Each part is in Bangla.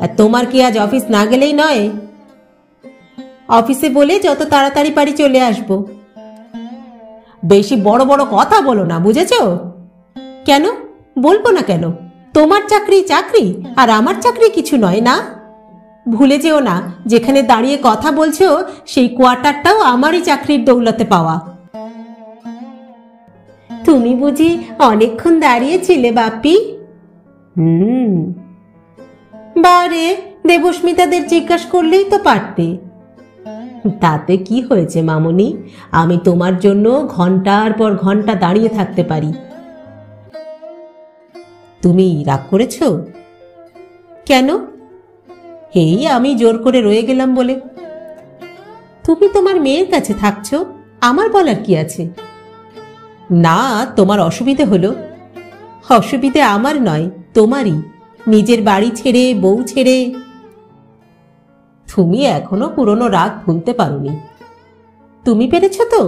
আর তোমার কি আজ অফিস না গেলেই নয়? অফিসে বলে যত তাড়াতাড়ি পারি চলে আসব। বেশি বড় বড় কথা বলো না, বুঝেছো? কেন বলবো না কেন? তোমার চাকরি চাকরি আর আমার চাকরি কিছু নয় না। ভুলে যেও না, যেখানে দাঁড়িয়ে কথা বলছো সেই কোয়ার্টারটাও আমারই চাকরির দৌলতে পাওয়া। তুমি বুঝি অনেকক্ষণ দাঁড়িয়েছিলে বাপি? বারে, দেবস্মিতাদের জিজ্ঞাসা করলেই তো পারতে। তাতে কি হয়েছে মামুনি? আমি তোমার জন্য ঘন্টার পর ঘন্টা দাঁড়িয়ে থাকতে পারি। তুমি রাগ করেছ? কেন? এই আমি জোর করে রয়ে গেলাম বলে। তুমি তোমার মেয়ের কাছে থাকছো, আমার বলার কি আছে? না, তোমার অসুবিধে হলো। অসুবিধে আমার নয়, তোমারই। নিজের বাড়ি ছেড়ে, বউ ছেড়ে। তুমি এখনো পুরনো রাগ ভুলতে পারোনি। তুমি পেরেছ তো?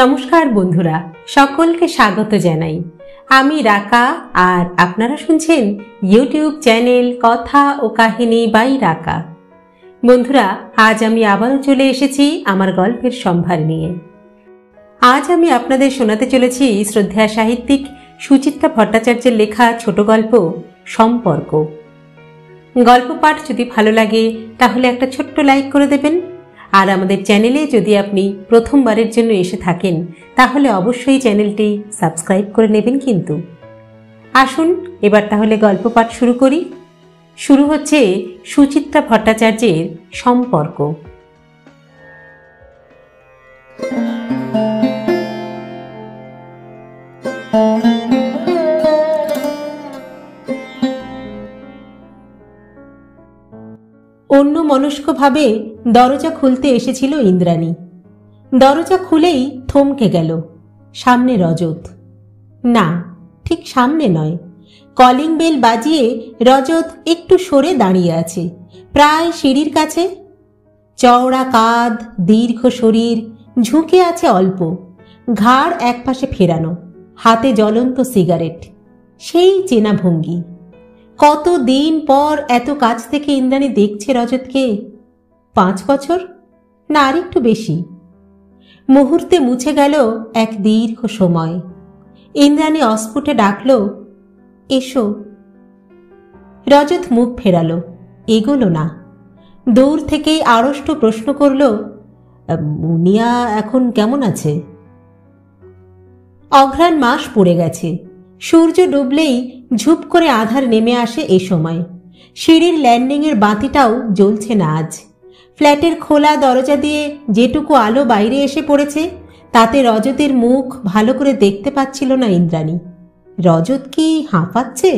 নমস্কার বন্ধুরা, সকলকে স্বাগত জানাই। আমি রাকা, আর আপনারা শুনছেন ইউটিউব চ্যানেল কথা ও কাহিনী বাই রাকা। বন্ধুরা, আজ আমি আবারও চলে এসেছি আমার গল্পের সম্ভার নিয়ে। আজ আমি আপনাদের শোনাতে চলেছি শ্রদ্ধেয়া সাহিত্যিক সুচিত্রা ভট্টাচার্যের লেখা ছোট গল্প সম্পর্ক। গল্প পাঠ যদি ভালো লাগে তাহলে একটা ছোট্ট লাইক করে দেবেন। আর আমাদের চ্যানেলে যদি আপনি প্রথমবারের জন্য এসে থাকেন তাহলে অবশ্যই চ্যানেলটি সাবস্ক্রাইব করে নেবেন কিন্তু। আসুন এবার তাহলে গল্প পাঠ শুরু করি। শুরু হচ্ছে সুচিত্রা ভট্টাচার্যের সম্পর্ক। অন্য মনস্কভাবে দরজা খুলতে এসেছিল ইন্দ্রাণী। দরজা খুলেই থমকে গেল। সামনে রজত। না, ঠিক সামনে নয়। কলিং বেল বাজিয়ে রজত একটু সরে দাঁড়িয়ে আছে, প্রায় সিঁড়ির কাছে। চওড়া কাঁধ, দীর্ঘ শরীর, ঝুঁকে আছে অল্প, ঘাড় একপাশে ফেরানো, হাতে জ্বলন্ত সিগারেট। সেই চেনা ভঙ্গি। কতদিন পর এত কাছ থেকে ইন্দ্রাণী দেখছে রজতকে। 5 বছর, না আর একটু বেশি। মুহূর্তে মুছে গেল এক দীর্ঘ সময়। ইন্দ্রাণী অস্ফুটে ডাকল, এসো। রজত মুখ ফেরালো, এগোলো না। দূর থেকেই আড়ষ্ট প্রশ্ন করল, মুনিয়া এখন কেমন আছে? অঘ্রাণ মাস পড়ে গেছে। সূর্য ডুবলেই ঝুপ করে আধার নেমে আসে এ সময়। সিঁড়ির ল্যান্ডিংয়ের বাতিটাও জ্বলছে না আজ। ফ্ল্যাটের খোলা দরজা দিয়ে যেটুকু আলো বাইরে এসে পড়েছে তাতে রজতের মুখ ভালো করে দেখতে পাচ্ছিল না ইন্দ্রাণী। রজত কি হাঁপাচ্ছে?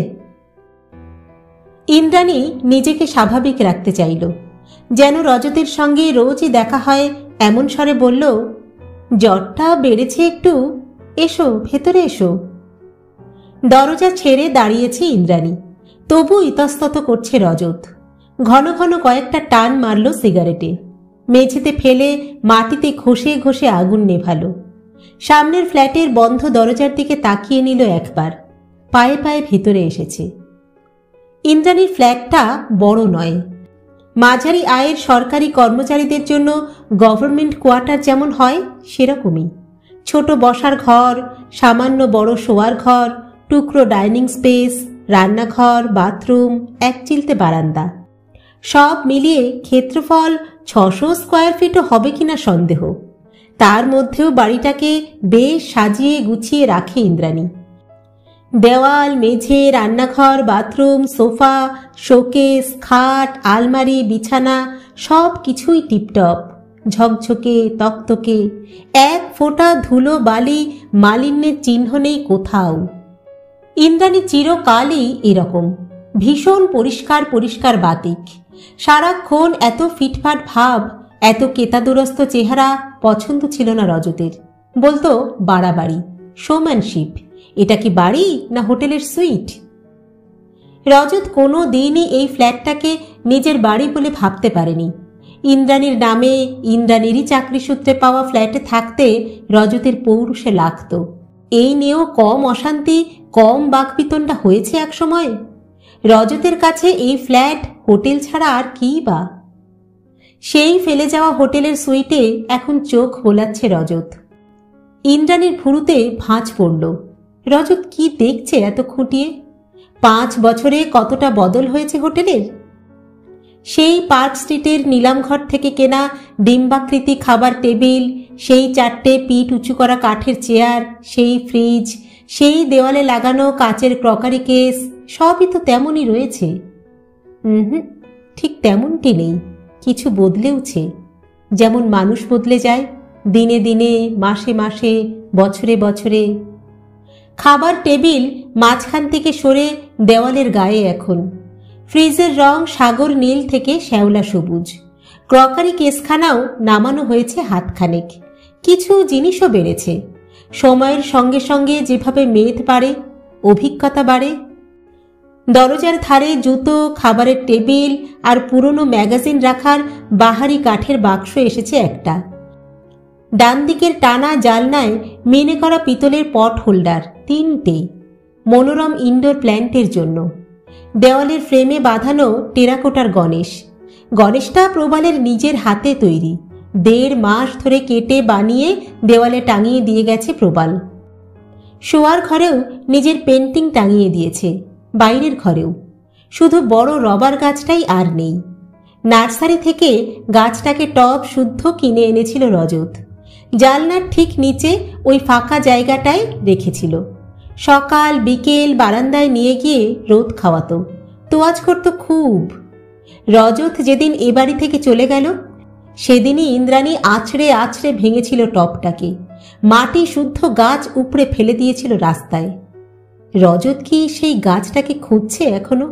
ইন্দ্রাণী নিজেকে স্বাভাবিক রাখতে চাইল, যেন রজতের সঙ্গে রোজই দেখা হয় এমন স্বরে বলল, জ্বরটা বেড়েছে একটু, এসো ভেতরে এসো। দরজা ছেড়ে দাঁড়িয়েছে ইন্দ্রাণী, তবু ইতস্তত করছে রজত। ঘন ঘন কয়েকটা টান মারল সিগারেটে, মেঝেতে ফেলে মাটিতে ঘষে ঘষে আগুন নেভালো। সামনের ফ্ল্যাটের বন্ধ দরজার দিকে তাকিয়ে নিল একবার, পায়ে পায়ে ভেতরে এসেছে। ইন্দ্রাণীর ফ্ল্যাটটা বড় নয়। মাঝারি আয়ের সরকারি কর্মচারীদের জন্য গভর্নমেন্ট কোয়ার্টার যেমন হয় সেরকমই। ছোট বসার ঘর, সামান্য বড় শোয়ার ঘর, টুকরো ডাইনিং স্পেস, রান্নাঘর, বাথরুম, এক চিলতে বারান্দা। সব মিলিয়ে ক্ষেত্রফল 600 স্কোয়ার ফিটও হবে কিনা সন্দেহ। তার মধ্যেও বাড়িটাকে বেশ সাজিয়ে গুছিয়ে রাখে ইন্দ্রাণী। দেওয়াল, মেঝে, রান্নাঘর, বাথরুম, সোফা, শোকেস, খাট, আলমারি, বিছানা সব কিছুই টিপটপ, ঝকঝকে, তকতকে। এক ফোঁটা ধুলো বালি মালিন্যের চিহ্ন নেই কোথাও। ইন্দ্রাণী চিরকালই এরকম, ভীষণ পরিষ্কার পরিষ্কার বাতিক। সারাক্ষণ এত ফিটফাট ভাব, এত কেতাদুরস্ত চেহারা পছন্দ ছিল না রজতের। বলতো বাড়াবাড়ি, শোম্যানশিপ। এটা কি বাড়ি না হোটেলের সুইট? রজত কোনো দিনই এই ফ্ল্যাটটাকে নিজের বাড়ি বলে ভাবতে পারেনি। ইন্দ্রাণীর নামে ইন্দ্রাণীরই চাকরি সূত্রে পাওয়া ফ্ল্যাটে থাকতে রজতের পৌরুষে লাগত। এই নিয়েও কম অশান্তি, কম বাকবিতণ্ডা হয়েছে একসময়। রজতের কাছে এই ফ্ল্যাট হোটেল ছাড়া আর কি বা। সেই ফেলে যাওয়া হোটেলের সুইটে এখন চোখ বোলাচ্ছে রজত। ইন্দ্রাণীর ভুরুতে ভাঁজ পড়ল। রজত কি দেখছে এত খুঁটিয়ে? 5 বছরে কতটা বদল হয়েছে হোটেলের। সেই পার্ক স্ট্রিটের নিলামঘর থেকে কেনা ডিম্বাকৃতি খাবার টেবিল, সেই 4টে পিঠ উঁচু করা কাঠের চেয়ার, সেই ফ্রিজ, সেই দেওয়ালে লাগানো কাচের ক্রকারি কেস, সবই তো তেমনই রয়েছে। ঠিক তেমনটি নেই, কিছু বদলেওছে। যেমন মানুষ বদলে যায় দিনে দিনে, মাসে মাসে, বছরে বছরে। খাবার টেবিল মাঝখান থেকে সরে দেওয়ালের গায়ে এখন। ফ্রিজের রং সাগর নীল থেকে শ্যাওলা সবুজ। ক্রকারি কেসখানাও নামানো হয়েছে হাতখানেক। কিছু জিনিসও বেড়েছে। সময়ের সঙ্গে সঙ্গে যেভাবে মেদ বাড়ে, অভিজ্ঞতা বাড়ে। দরজার ধারে জুতো, খাবারের টেবিল আর পুরনো ম্যাগাজিন রাখার বাহারি কাঠের বাক্স এসেছে একটা। ডান দিকের টানা জালনায় মেনে করা পিতলের পট হোল্ডার 3টে, মনোরম ইনডোর প্ল্যান্টের জন্য। দেওয়ালের ফ্রেমে বাঁধানো টেরাকোটার গণেশ। গণেশটা প্রবালের নিজের হাতে তৈরি। 1.5 মাস ধরে কেটে বানিয়ে দেওয়ালে টাঙিয়ে দিয়ে গেছে প্রবাল। শোয়ার ঘরেও নিজের পেন্টিং টাঙিয়ে দিয়েছে, বাইরের ঘরেও। শুধু বড় রবার গাছটাই আর নেই। নার্সারি থেকে গাছটাকে টব শুদ্ধ কিনে এনেছিল রজত। জালনার ঠিক নিচে ওই ফাঁকা জায়গাটায় রেখেছিল। সকাল বিকেল বারান্দায় নিয়ে গিয়ে রোদ খাওয়াতো, তোয়াজ করত খুব। রজত যেদিন এ বাড়ি থেকে চলে গেল, সেদিনই ইন্দ্রাণী আছড়ে আছড়ে ভেঙেছিল টবটাকে। মাটি শুদ্ধ গাছ উপড়ে ফেলে দিয়েছিল রাস্তায়। রজত কি সেই গাছটাকে খুঁজছে এখনো?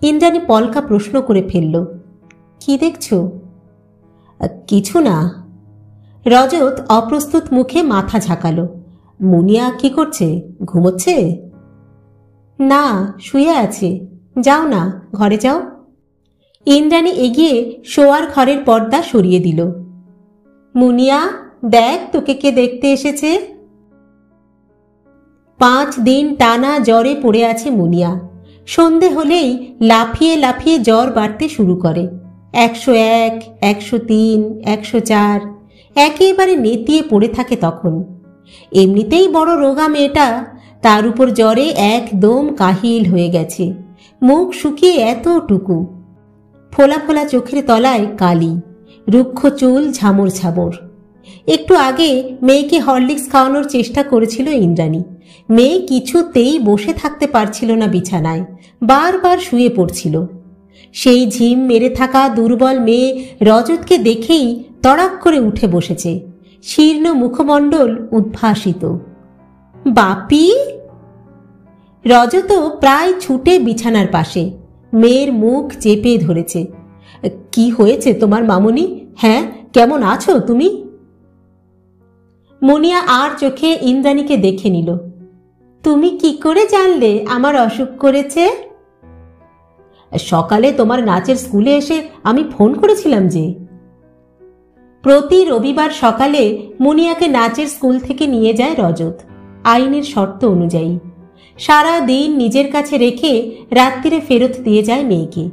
ইন্দ্রাণী পলকা প্রশ্ন করে ফেলল, কি দেখছো? কিছু না। রজত অপ্রস্তুত মুখে মাথা ঝাঁকালো। মুনিয়া কি করছে? ঘুমোচ্ছে? না, শুয়ে আছে। যাও না, ঘরে যাও। ইন্দ্রাণী এগিয়ে শোয়ার ঘরের পর্দা সরিয়ে দিল। মুনিয়া, দেখ তোকে কে দেখতে এসেছে। 5 দিন টানা জ্বরে পড়ে আছে মুনিয়া। সন্ধে হলেই লাফিয়ে লাফিয়ে জ্বর বাড়তে শুরু করে। 101, 103, 104, একেবারে নেতিয়ে পড়ে থাকে তখন। এমনিতেই বড় রোগা মেয়েটা, তার উপর জ্বরে একদম কাহিল হয়ে গেছে। মুখ শুকিয়ে এতটুকু। ফোলা ফোলা চোখের তলায় কালি, রুক্ষ চুল ঝামর ঝামর। একটু আগে মেয়েকে হরলিক্স খাওয়ানোর চেষ্টা করেছিল ইন্দ্রাণী। মেয়ে কিছুতেই বসে থাকতে পারছিল না বিছানায়, বারবার শুয়ে পড়ছিল। সেই ঝিম মেরে থাকা দুর্বল মেয়ে রজতকে দেখেই তড়াক করে উঠে বসেছে, শীর্ণ মুখমণ্ডল উদ্ভাসিত। বাপি! রজত প্রায় ছুটে বিছানার পাশে, মেয়ের মুখ চেপে ধরেছে। কি হয়েছে তোমার মামুনি? হ্যাঁ, কেমন আছো তুমি? মুনিয়া আর চোখে ইন্দ্রাণীকে দেখে নিল। তুমি কি করে জানলে আমার অসুখ করেছে? সকালে তোমার নাচের স্কুলে এসে আমি ফোন করেছিলাম যে। প্রতি রবিবার সকালে মুনিয়াকে নাচের স্কুল থেকে নিয়ে যায় রজত, আইনের শর্ত অনুযায়ী। সারা দিন নিজের কাছে রেখে রাত্রিরে ফেরত দিয়ে যায় মেয়েকে।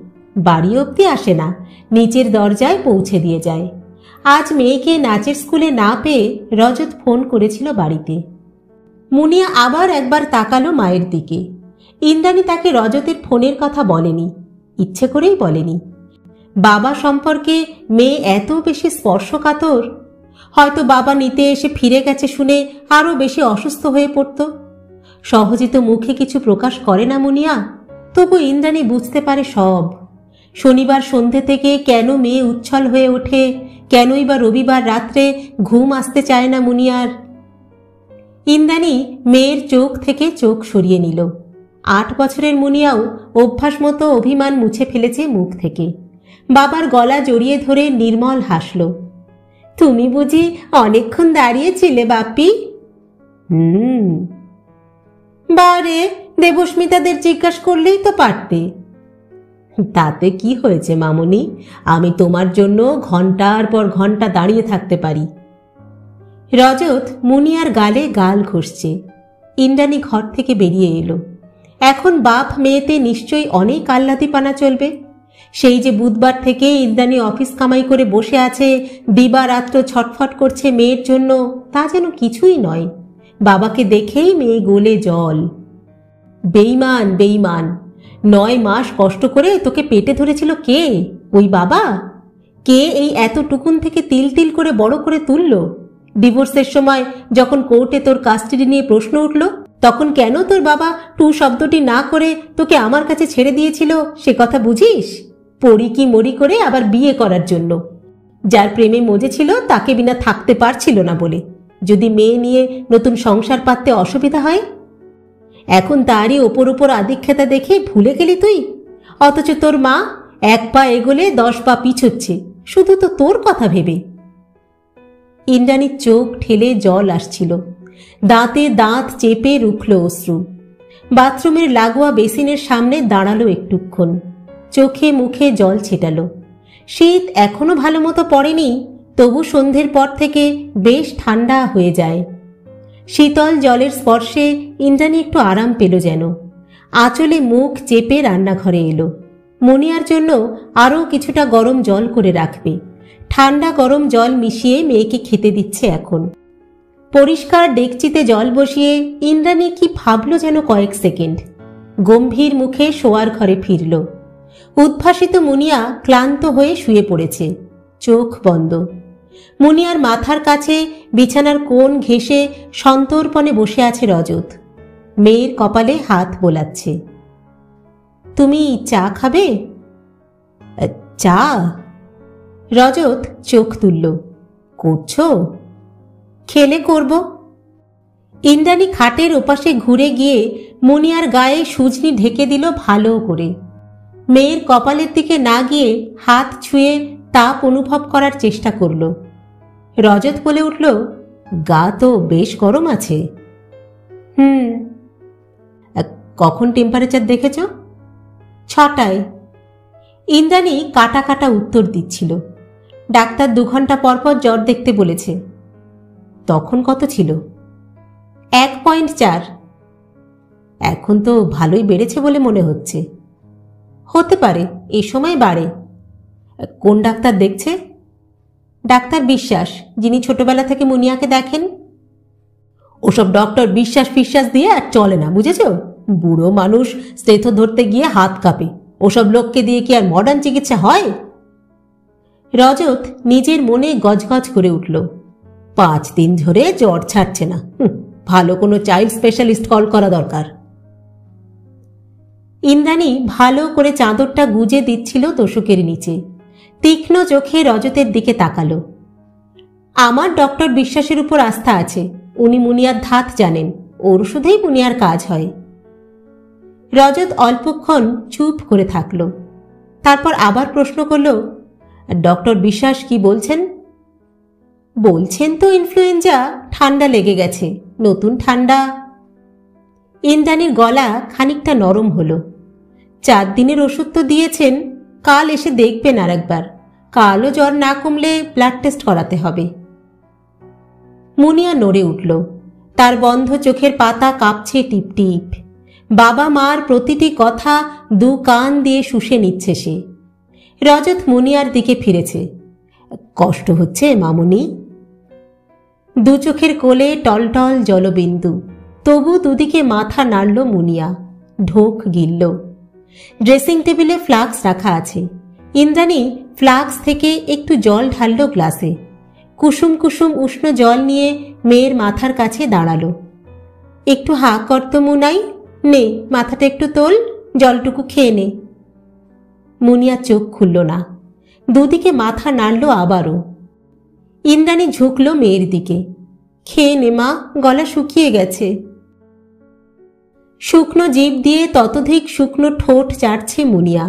বাড়ি অবধি আসে না, নিচের দরজায় পৌঁছে দিয়ে যায়। আজ মেয়েকে নাচের স্কুলে না পেয়ে রজত ফোন করেছিল বাড়িতে। মুনিয়া আবার একবার তাকালো মায়ের দিকে। ইন্দ্রাণী তাকে রজতের ফোনের কথা বলেনি, ইচ্ছে করেই বলেনি। বাবা সম্পর্কে মেয়ে এত বেশি স্পর্শকাতর। হয়তো বাবা নিতে এসে ফিরে গেছে শুনে আরও বেশি অসুস্থ হয়ে পড়ত। সহজে তো মুখে কিছু প্রকাশ করে না মুনিয়া, তবু ইন্দ্রাণী বুঝতে পারে সব। শনিবার সন্ধে থেকে কেন মেয়ে উচ্ছল হয়ে ওঠে, কেনই বা রবিবার রাত্রে ঘুম আসতে চায় না মুনিয়ার। ইন্দ্রাণী মেয়ের চোখ থেকে চোখ সরিয়ে নিল। 8 বছরের মুনিয়াও অভ্যাস মতো অভিমান মুছে ফেলেছে মুখ থেকে। বাবার গলা জড়িয়ে ধরে নির্মল হাসল। তুমি বুঝি অনেকক্ষণ দাঁড়িয়েছিলে বাপি? বারে, দেবস্মিতাদের জিজ্ঞাসা করলেই তো পারতে। তাতে কি হয়েছে মামুনি, আমি তোমার জন্য ঘন্টার পর ঘন্টা দাঁড়িয়ে থাকতে পারি। রজত মুনিয়ার গালে গাল ঘষছে। ইন্দ্রাণী ঘর থেকে বেরিয়ে এলো। এখন বাপ মেয়েতে নিশ্চয়ই অনেক আহ্লাদিপানা চলবে। সেই যে বুধবার থেকে ইন্দ্রাণী অফিস কামাই করে বসে আছে, দিবারাত্র ছটফট করছে মেয়ের জন্য, তা যেন কিছুই নয়। বাবাকে দেখেই মেয়ে গোলে জল। বেইমান বেইমান, 9 মাস কষ্ট করে তোকে পেটে ধরেছিল কে? ওই বাবা? কে এই এতটুকুন থেকে তিল তিল করে বড় করে তুলল? ডিভোর্সের সময় যখন কোর্টে তোর কাস্টাডি নিয়ে প্রশ্ন উঠল, তখন কেন তোর বাবা টু শব্দটি না করে তোকে আমার কাছে ছেড়ে দিয়েছিল সে কথা বুঝিস? পড়ি কি মরি করে আবার বিয়ে করার জন্য। যার প্রেমে মজেছিল তাকে বিনা থাকতে পারছিল না বলে, যদি মেয়ে নিয়ে নতুন সংসার পাততে অসুবিধা হয়। এখন তারই ওপর ওপর আদিক্ষেতা দেখে ভুলে গেলি তুই? অথচ তোর মা 1 পা এগোলে 10 পা পিছোচ্ছে, শুধু তো তোর কথা ভেবে। ইন্দ্রাণীর চোখ ঠেলে জল আসছিল। দাঁতে দাঁত চেপে রুখল অশ্রু। বাথরুমের লাগোয়া বেসিনের সামনে দাঁড়ালো একটুক্ষণ। চোখে মুখে জল ছেটালো। শীত এখনো ভালো মতো পড়েনি, তবু সন্ধ্যের পর থেকে বেশ ঠান্ডা হয়ে যায়। শীতল জলের স্পর্শে ইন্দ্রাণী একটু আরাম পেল যেন। আঁচলে মুখ চেপে রান্নাঘরে এলো। মুনিয়ার জন্য আরও কিছুটা গরম জল করে রাখবে। ঠান্ডা গরম জল মিশিয়ে মেয়েকে খেতে দিচ্ছে এখন। পরিষ্কার ডেকচিতে জল বসিয়ে ইন্দ্রাণী কি ভাবল যেন কয়েক সেকেন্ড। গম্ভীর মুখে শোয়ার ঘরে ফিরল। উদ্ভাসিত মুনিয়া ক্লান্ত হয়ে শুয়ে পড়েছে, চোখ বন্ধ। মুনিয়ার মাথার কাছে বিছানার কোণ ঘেঁষে সন্তর্পণে বসে আছে রজত। মেয়ের কপালে হাত বোলাচ্ছে। তুমি চা খাবে? চা? রজত চোখ তুলল। করছো? খেলে করব। ইন্দ্রাণী খাটের ওপাশে ঘুরে গিয়ে মুনিয়ার গায়ে সুজনি ঢেকে দিল ভালো করে। মেয়ের কপালের দিকে না গিয়ে হাত ছুঁয়ে তাপ অনুভব করার চেষ্টা করল। রজত বলে উঠল, গা তো বেশ গরম আছে। কখন টেম্পারেচার দেখেছ? 6টায়। ইন্দ্রাণী কাটা কাটা উত্তর দিচ্ছিল। ডাক্তার 2 ঘন্টা পরপর জ্বর দেখতে বলেছে। তখন কত ছিল? 1.4। এখন তো ভালোই বেড়েছে বলে মনে হচ্ছে। হতে পারে, এ সময় বাড়ে। কোন ডাক্তার দেখছে? ডাক্তার বিশ্বাস, যিনি ছোটবেলা থেকে মুনিয়াকে দেখেন। ওসব ডক্টর বিশ্বাস ফিশ্বাস দিয়ে আর চলে না, বুঝেছ? বুড়ো মানুষ স্টেথো ধরতে গিয়ে হাত কাঁপে। ওসব লোককে দিয়ে কি আর মডার্ন চিকিৎসা হয়? রজত নিজের মনে গজগজ করে উঠল। 5 দিন ধরে জ্বর ছাড়ছে না। ভালো কোনো চাইল্ড স্পেশালিস্ট কল করা দরকার। ইন্দ্রাণী ভালো করে চাদরটা গুজে দিচ্ছিল তোষকের নিচে। তীক্ষ্ণ চোখে রজতের দিকে তাকালো। আমার ডক্টর বিশ্বাসের উপর আস্থা আছে। উনি মুনিয়ার ধাত জানেন। ওর ওষুধেই মুনিয়ার কাজ হয়। রজত অল্পক্ষণ চুপ করে থাকল। তারপর আবার প্রশ্ন করল, ডক্টর বিশ্বাস কি বলছেন? বলছেন তো ইনফ্লুয়েঞ্জা, ঠান্ডা লেগে গেছে, নতুন ঠান্ডা। ইন্দ্রাণীর গলা খানিকটা নরম হলো। 4 দিনের ওষুধ তো দিয়েছেন, কাল এসে দেখবেন আর একবার। কালও জ্বর না কমলে ব্লাড টেস্ট করাতে হবে। মুনিয়া নড়ে উঠল। তার বন্ধ চোখের পাতা কাঁপছে টিপটিপ। বাবা মার প্রতিটি কথা 2 কান দিয়ে শুষে নিচ্ছে সে। রজত মুনিয়ার দিকে ফিরেছে। কষ্ট হচ্ছে মামুনি? 2 চোখের কোলে টলটল জলবিন্দু। তবু দুদিকে মাথা নাড়ল মুনিয়া। ঢোক গিলল। ড্রেসিং টেবিলে ফ্লাক্স রাখা আছে। ইন্দ্রাণী ফ্লাক্স থেকে একটু জল ঢালল গ্লাসে। কুসুম কুসুম উষ্ণ জল নিয়ে মেয়ের মাথার কাছে দাঁড়ালো। একটু হা করত মুনাই, নে মাথাটা একটু তোল, জলটুকু খেয়ে নে। মুনিয়া চোখ খুলল না। দুদিকে মাথা নাড়ল আবারও। ইন্দ্রাণী ঝুঁকল মেয়ের দিকে। খেয়ে নে মা, গলা শুকিয়ে গেছে। শুকনো জিভ দিয়ে ততোধিক শুকনো ঠোঁট চাটছে মুনিয়া,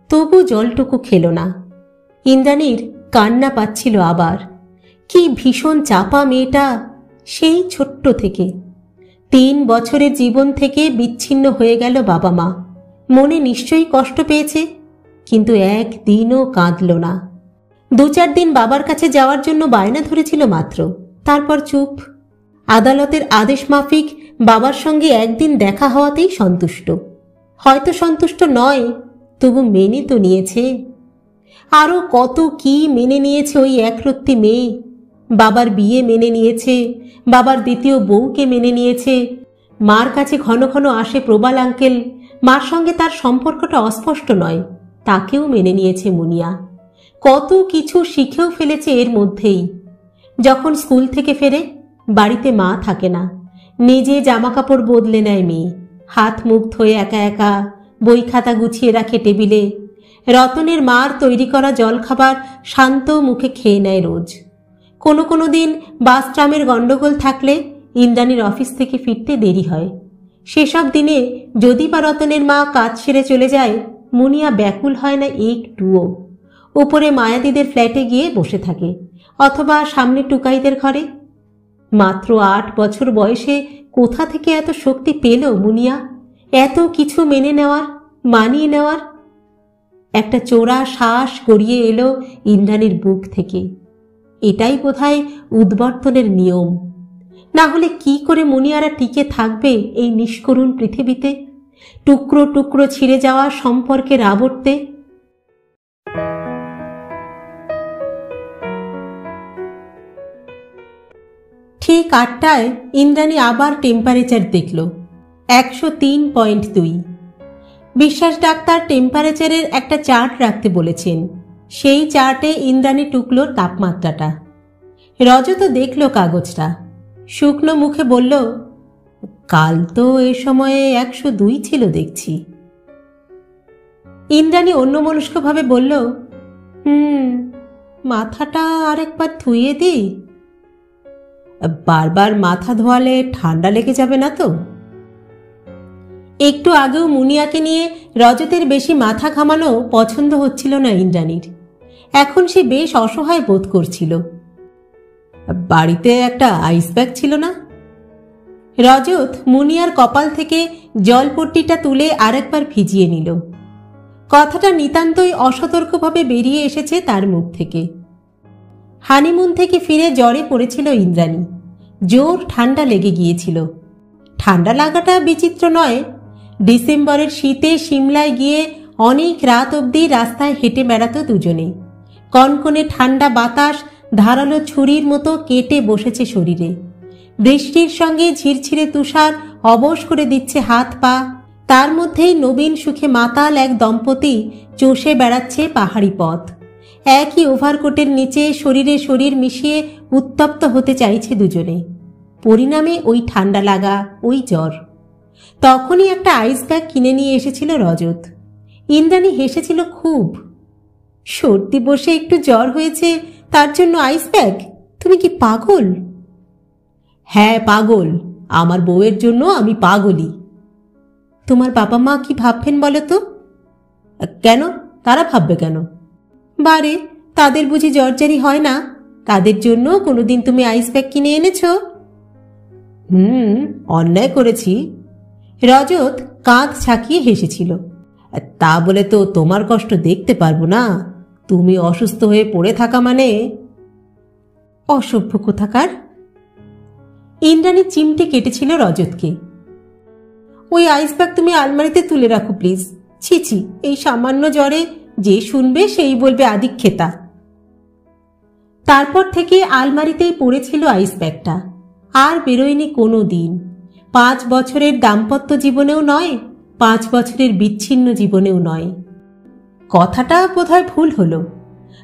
তবু জলটুকু খেল না। ইন্দ্রাণীর কান্না পাচ্ছিল আবার। কি ভীষণ চাপা মেয়েটা, সেই ছোট্ট থেকে। 3 বছরের জীবন থেকে বিচ্ছিন্ন হয়ে গেল বাবা মা। মনে নিশ্চয়ই কষ্ট পেয়েছে। কিন্তু একদিনও কাঁদল না। 2-4 দিন বাবার কাছে যাওয়ার জন্য বায়না ধরেছিল মাত্র, তারপর চুপ। আদালতের আদেশ মাফিক বাবার সঙ্গে একদিন দেখা হওয়াতেই সন্তুষ্ট। হয়তো সন্তুষ্ট নয়, তবু মেনে তো নিয়েছে। আরও কত কি মেনে নিয়েছে ওই একরত্তি মেয়ে। বাবার বিয়ে মেনে নিয়েছে, বাবার দ্বিতীয় বউকে মেনে নিয়েছে। মার কাছে ঘন ঘন আসে প্রবাল আঙ্কেল, মার সঙ্গে তার সম্পর্কটা অস্পষ্ট নয়, তাকেও মেনে নিয়েছে মুনিয়া। কত কিছু শিখেও ফেলেছে এর মধ্যেই। যখন স্কুল থেকে ফেরে, বাড়িতে মা থাকে না, নিজে জামাকাপড় বদলে নেয় মেয়ে, হাত মুখ ধুয়ে একা একা বই খাতা গুছিয়ে রাখে টেবিলে। রতনের মার তৈরি করা জলখাবার শান্ত মুখে খেয়ে নেয় রোজ। কোনো কোনো দিন বাস ট্রামের গণ্ডগোল থাকলে ইন্দ্রাণীর অফিস থেকে ফিরতে দেরি হয়। সেসব দিনে যদি বা রতনের মা কাজ সেরে চলে যায়, মুনিয়া ব্যাকুল হয় না একটুও। উপরে মায়াদিদের ফ্ল্যাটে গিয়ে বসে থাকে, অথবা সামনে টুকাইদের ঘরে। মাত্র 8 বছর বয়সে কোথা থেকে এত শক্তি পেল মুনিয়া, এত কিছু মেনে নেওয়ার, মানিয়ে নেওয়ার? একটা চোরা শ্বাস গড়িয়ে এলো ইন্দ্রাণীর বুক থেকে। এটাই বোধহয় উদ্বর্তনের নিয়ম। না হলে কি করে মুনিয়ারা টিকে থাকবে এই নিষ্করুণ পৃথিবীতে, টুকরো টুকরো ছিঁড়ে যাওয়া সম্পর্কের আবর্তে? ঠিক 8টায় ইন্দ্রাণী আবার টেম্পারেচার দেখল, 103.2। বিশ্বাস ডাক্তার টেম্পারেচারের একটা চার্ট রাখতে বলেছেন। সেই চার্টে ইন্দ্রাণী টুকলো তাপমাত্রাটা। রজত দেখল কাগজটা, শুকনো মুখে বলল, কাল তো এ সময়ে 102 ছিল দেখছি। ইন্দ্রাণী অন্যমনস্কভাবে বলল, মাথাটা আরেকবার ধুয়ে দিই। বারবার মাথা ধোয়ালে ঠান্ডা লেগে যাবে না তো? একটু আগেও মুনিয়াকে নিয়ে রজতের বেশি মাথা ঘামানো পছন্দ হচ্ছিল না ইন্দ্রাণীর। এখন সে বেশ অসহায় বোধ করছিল। বাড়িতে একটা আইস ব্যাগ ছিল না? রজত মুনিয়ার কপাল থেকে জলপট্টিটা তুলে আরেকবার ভিজিয়ে নিল। কথাটা নিতান্তই অসতর্কভাবে বেরিয়ে এসেছে তার মুখ থেকে। হানিমুন থেকে ফিরে জ্বরে পড়েছিল ইন্দ্রাণী, জোর ঠান্ডা লেগে গিয়েছিল। ঠান্ডা লাগাটা বিচিত্র নয়। ডিসেম্বরের শীতে সিমলায় গিয়ে অনেক রাত অবধি রাস্তায় হেঁটে বেড়াতো দুজনে। কনকনে ঠান্ডা বাতাস ধারালো ছুরির মতো কেটে বসেছে শরীরে। বৃষ্টির সঙ্গে ঝিরঝিরে তুষার অবশ করে দিচ্ছে হাত পা। তার মধ্যেই নবীন সুখে মাতাল এক দম্পতি চষে বেড়াচ্ছে পাহাড়ি পথ। একই ওভারকোটের নিচে শরীরে শরীর মিশিয়ে উত্তপ্ত হতে চাইছে দুজনে। পরিণামে ওই ঠান্ডা লাগা, ওই জ্বর। তখনই একটা আইস ব্যাগ কিনে নিয়ে এসেছিল রজত। ইন্দ্রাণী হেসেছিল খুব। সর্দি বসে একটু জ্বর হয়েছে, তার জন্য আইস ব্যাগ? তুমি কি পাগল? হ্যাঁ পাগল, আমার বউয়ের জন্য আমি পাগলই। তোমার বাবা মা কি ভাববেন বলো তো? কেন, তারা ভাববে কেন? বারে, তাদের বুঝি জ্বরজারি হয় না? তাদের জন্য কোনোদিন তুমি আইস ব্যাগ কিনে এনেছ? অন্যায় করেছি। রজত কাঁধ ছাকিয়ে হেসেছিল। তা বলে তো তোমার কষ্ট দেখতে পারবো না। তুমি অসুস্থ হয়ে পড়ে থাকা মানে? অসভ্য কোথাকার। ইন্দ্রাণী চিমটে কেটেছিল রজতকে। ওই আইস ব্যাগ তুমি আলমারিতে তুলে রাখো প্লিজ। ছিছি, এই সামান্য জ্বরে যে শুনবে সেই বলবে আদিক্ষেতা। তারপর থেকে আলমারিতেই পড়েছিল আইস ব্যাগটা, আর বেরোয়নি কোনো দিন। 5 বছরের দাম্পত্য জীবনেও নয়, 5 বছরের বিচ্ছিন্ন জীবনেও নয়। কথাটা বোধহয় ভুল হলো।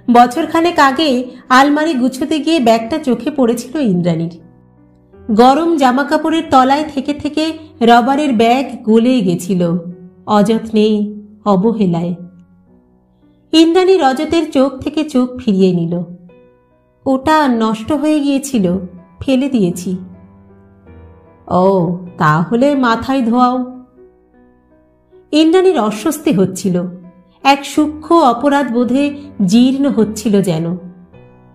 বছরখানেক আগে আলমারি গুছোতে গিয়ে ব্যাগটা চোখে পড়েছিল ইন্দ্রাণীর। গরম জামাকাপড়ের তলায় থেকে থেকে রবারের ব্যাগ গলে গেছিল, অযত্নেই, অবহেলায়। ইন্দ্রাণী রজতের চোখ থেকে চোখ ফিরিয়ে নিল। ওটা নষ্ট হয়ে গিয়েছিল, ফেলে দিয়েছি। ও, তাহলে মাথায় ধোয়াও। ইন্দ্রাণীর অস্বস্তি হচ্ছিল, এক সূক্ষ্ম অপরাধ বোধে জীর্ণ হচ্ছিল যেন।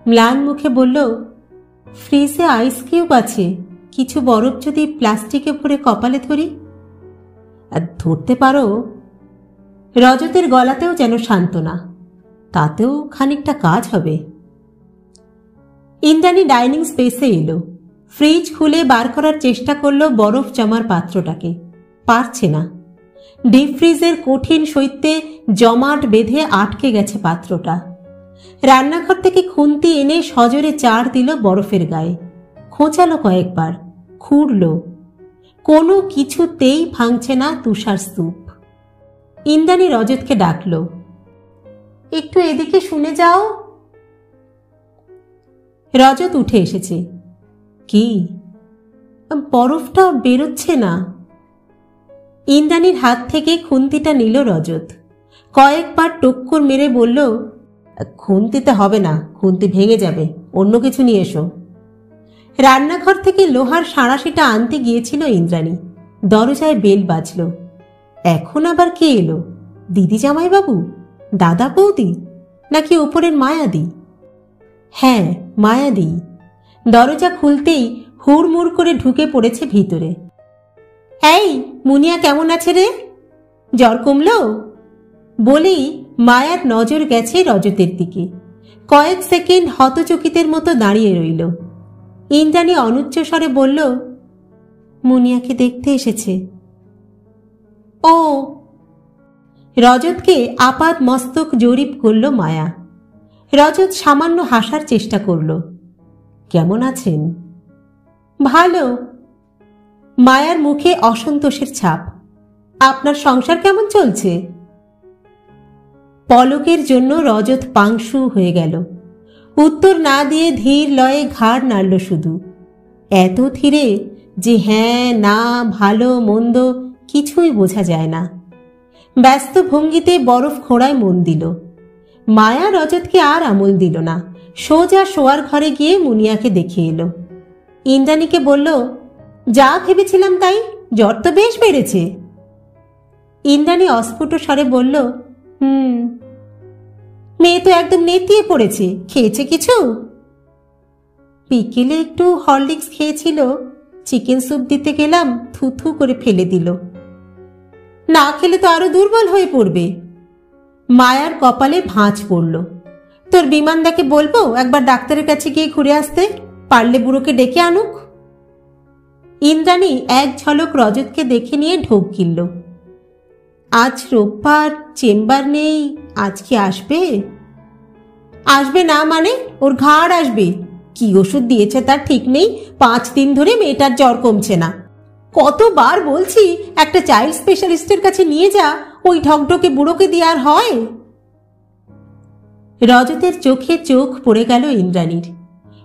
ম্লান মুখে বলল, ফ্রিজে আইস কিউব আছে, কিছু বরফ যদি প্লাস্টিকে ভরে কপালে ধরি? ধরতে পারো? রজতের গলাতেও যেন সান্ত্বনা, তাতেও খানিকটা কাজ হবে। ইন্দ্রাণী ডাইনিং স্পেসে এলো। ফ্রিজ খুলে বার করার চেষ্টা করলো বরফ জমার পাত্রটাকে, পারছে না। ডিপ ফ্রিজের কঠিন শৈত্যে জমাট বেঁধে আটকে গেছে পাত্রটা। রান্নাঘর থেকে খুন্তি এনে সজোরে চার দিল বরফের গায়ে, খোঁচালো কয়েকবার, খুঁড়ল, কোনো কিছুতেই ভাঙছে না তুষার স্তূপ। ইন্দ্রাণী রজতকে ডাকল, একটু এদিকে শুনে যাও। রজত উঠে এসেছে। কি? বরফটা বেরোচ্ছে না। ইন্দ্রাণীর হাত থেকে খুন্তিটা নিল রজত, কয়েকবার টক্কর মেরে বলল, খুন্তিতে হবে না, খুন্তি ভেঙে যাবে, অন্য কিছু নিয়ে এসো। রান্নাঘর থেকে লোহার সাঁড়াশিটা আনতে গিয়েছিল ইন্দ্রাণী। দরজায় বেল বাজল। এখন আবার কে এলো? দিদি জামাইবাবু, দাদা বৌদি, নাকি ওপরের মায়াদি? হ্যাঁ, মায়াদি। দরজা খুলতেই হুড়মুড় করে ঢুকে পড়েছে ভিতরে। এই, মুনিয়া কেমন আছে রে? জ্বর কমল? বলেই মায়ার নজর গেছে রজতের দিকে। কয়েক সেকেন্ড হতচকিতের মতো দাঁড়িয়ে রইল। ইন্দ্রাণী অনুচ্চস্বরে বলল, মুনিয়াকে দেখতে এসেছে। ও। রজতকে আপাদ মস্তক জরিপ করল মায়া। রজত সামান্য হাসার চেষ্টা করল। কেমন আছেন? ভালো। মায়ার মুখে অসন্তোষের ছাপ। আপনার সংসার কেমন চলছে? পলকের জন্য রজত পাংশু হয়ে গেল। উত্তর না দিয়ে ধীর লয়ে ঘাড় নাড়ল শুধু, এত ধীরে যে হ্যাঁ না ভালো মন্দ কিছুই বোঝা যায় না। ব্যস্ত ভঙ্গিতে বরফ খোঁড়ায় মন দিল। মায়া রজতকে আর আমল দিল না, সোজা শোয়ার ঘরে গিয়ে মুনিয়াকে দেখে এলো। ইন্দ্রাণীকে বলল, যা ভেবেছিলাম তাই, জ্বর তো বেশ বেড়েছে। ইন্দ্রাণী অস্ফুট স্বরে বলল, মেয়ে তো একদম নেতিয়ে পড়েছে। খেয়েছে কিছু? বিকেলে একটু হরলিক্স খেয়েছিল, চিকেন স্যুপ দিতে গেলাম, থুথু করে ফেলে দিল। না খেলে তো আরো দুর্বল হয়ে পড়বে। মায়ার কপালে ভাঁজ পড়ল। তোর বিমানদাকে বলবো একবার ডাক্তারের কাছে গিয়ে ঘুরে আসতে, পারলে বুড়োকে ডেকে আনুক। ইন্দ্রাণী এক ঝলক রজতকে দেখে নিয়ে ঢোক গিলল। আজ রোববার, চেম্বার নেই, আজকে আসবে? আসবে না মানে? ওর ঘাড় আসবে। কি ওষুধ দিয়েছে তার ঠিক নেই, 5 দিন ধরে মেয়েটার জ্বর কমছে না। কতবার বলছি একটা চাইল্ড স্পেশালিস্টের কাছে নিয়ে যা, ওই ঢকঢকে বুড়োকে দিয়ে আর হয়? রজতের চোখে চোখ পড়ে গেল ইন্দ্রাণীর।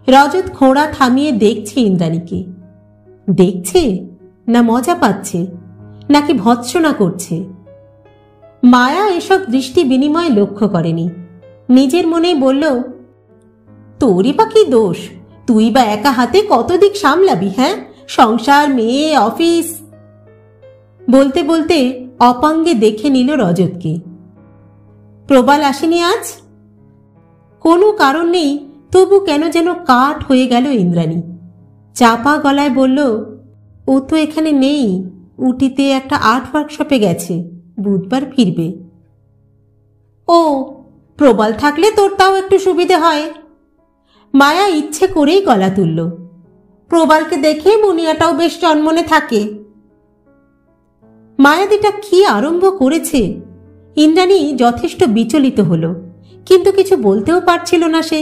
রজত খোঁড়া থামিয়ে দেখছে ইন্দ্রাণীকে। দেখছে না মজা পাচ্ছে, নাকি ভৎসনা করছে? মায়া এসব দৃষ্টি বিনিময় লক্ষ্য করেনি। নিজের মনেই বলল, তোরই বা কি দোষ? তুই বা একা হাতে কত দিক সামলাবি? হ্যাঁ, সংসার, মেয়ে, অফিস। বলতে বলতে অপাঙ্গে দেখে নিল রজতকে। প্রবাল আসেনি আজ? কোনো কারণ নেই, তবু কেন যেন কাঠ হয়ে গেল ইন্দ্রাণী। চাপা গলায় বলল, ও তো এখানে নেই, উটিতে একটা আর্ট ওয়ার্কশপে গেছে, বুধবার ফিরবে। ও, প্রবাল থাকলে তোর তাও একটু সুবিধে হয়। মায়া ইচ্ছে করেই গলা তুলল। প্রবালকে দেখে মুনিয়াটাও বেশ চনমনে থাকে। মায়াদিটা কি আরম্ভ করেছে! ইন্দ্রাণী যথেষ্ট বিচলিত হল, কিন্তু কিছু বলতেও পারছিল না সে।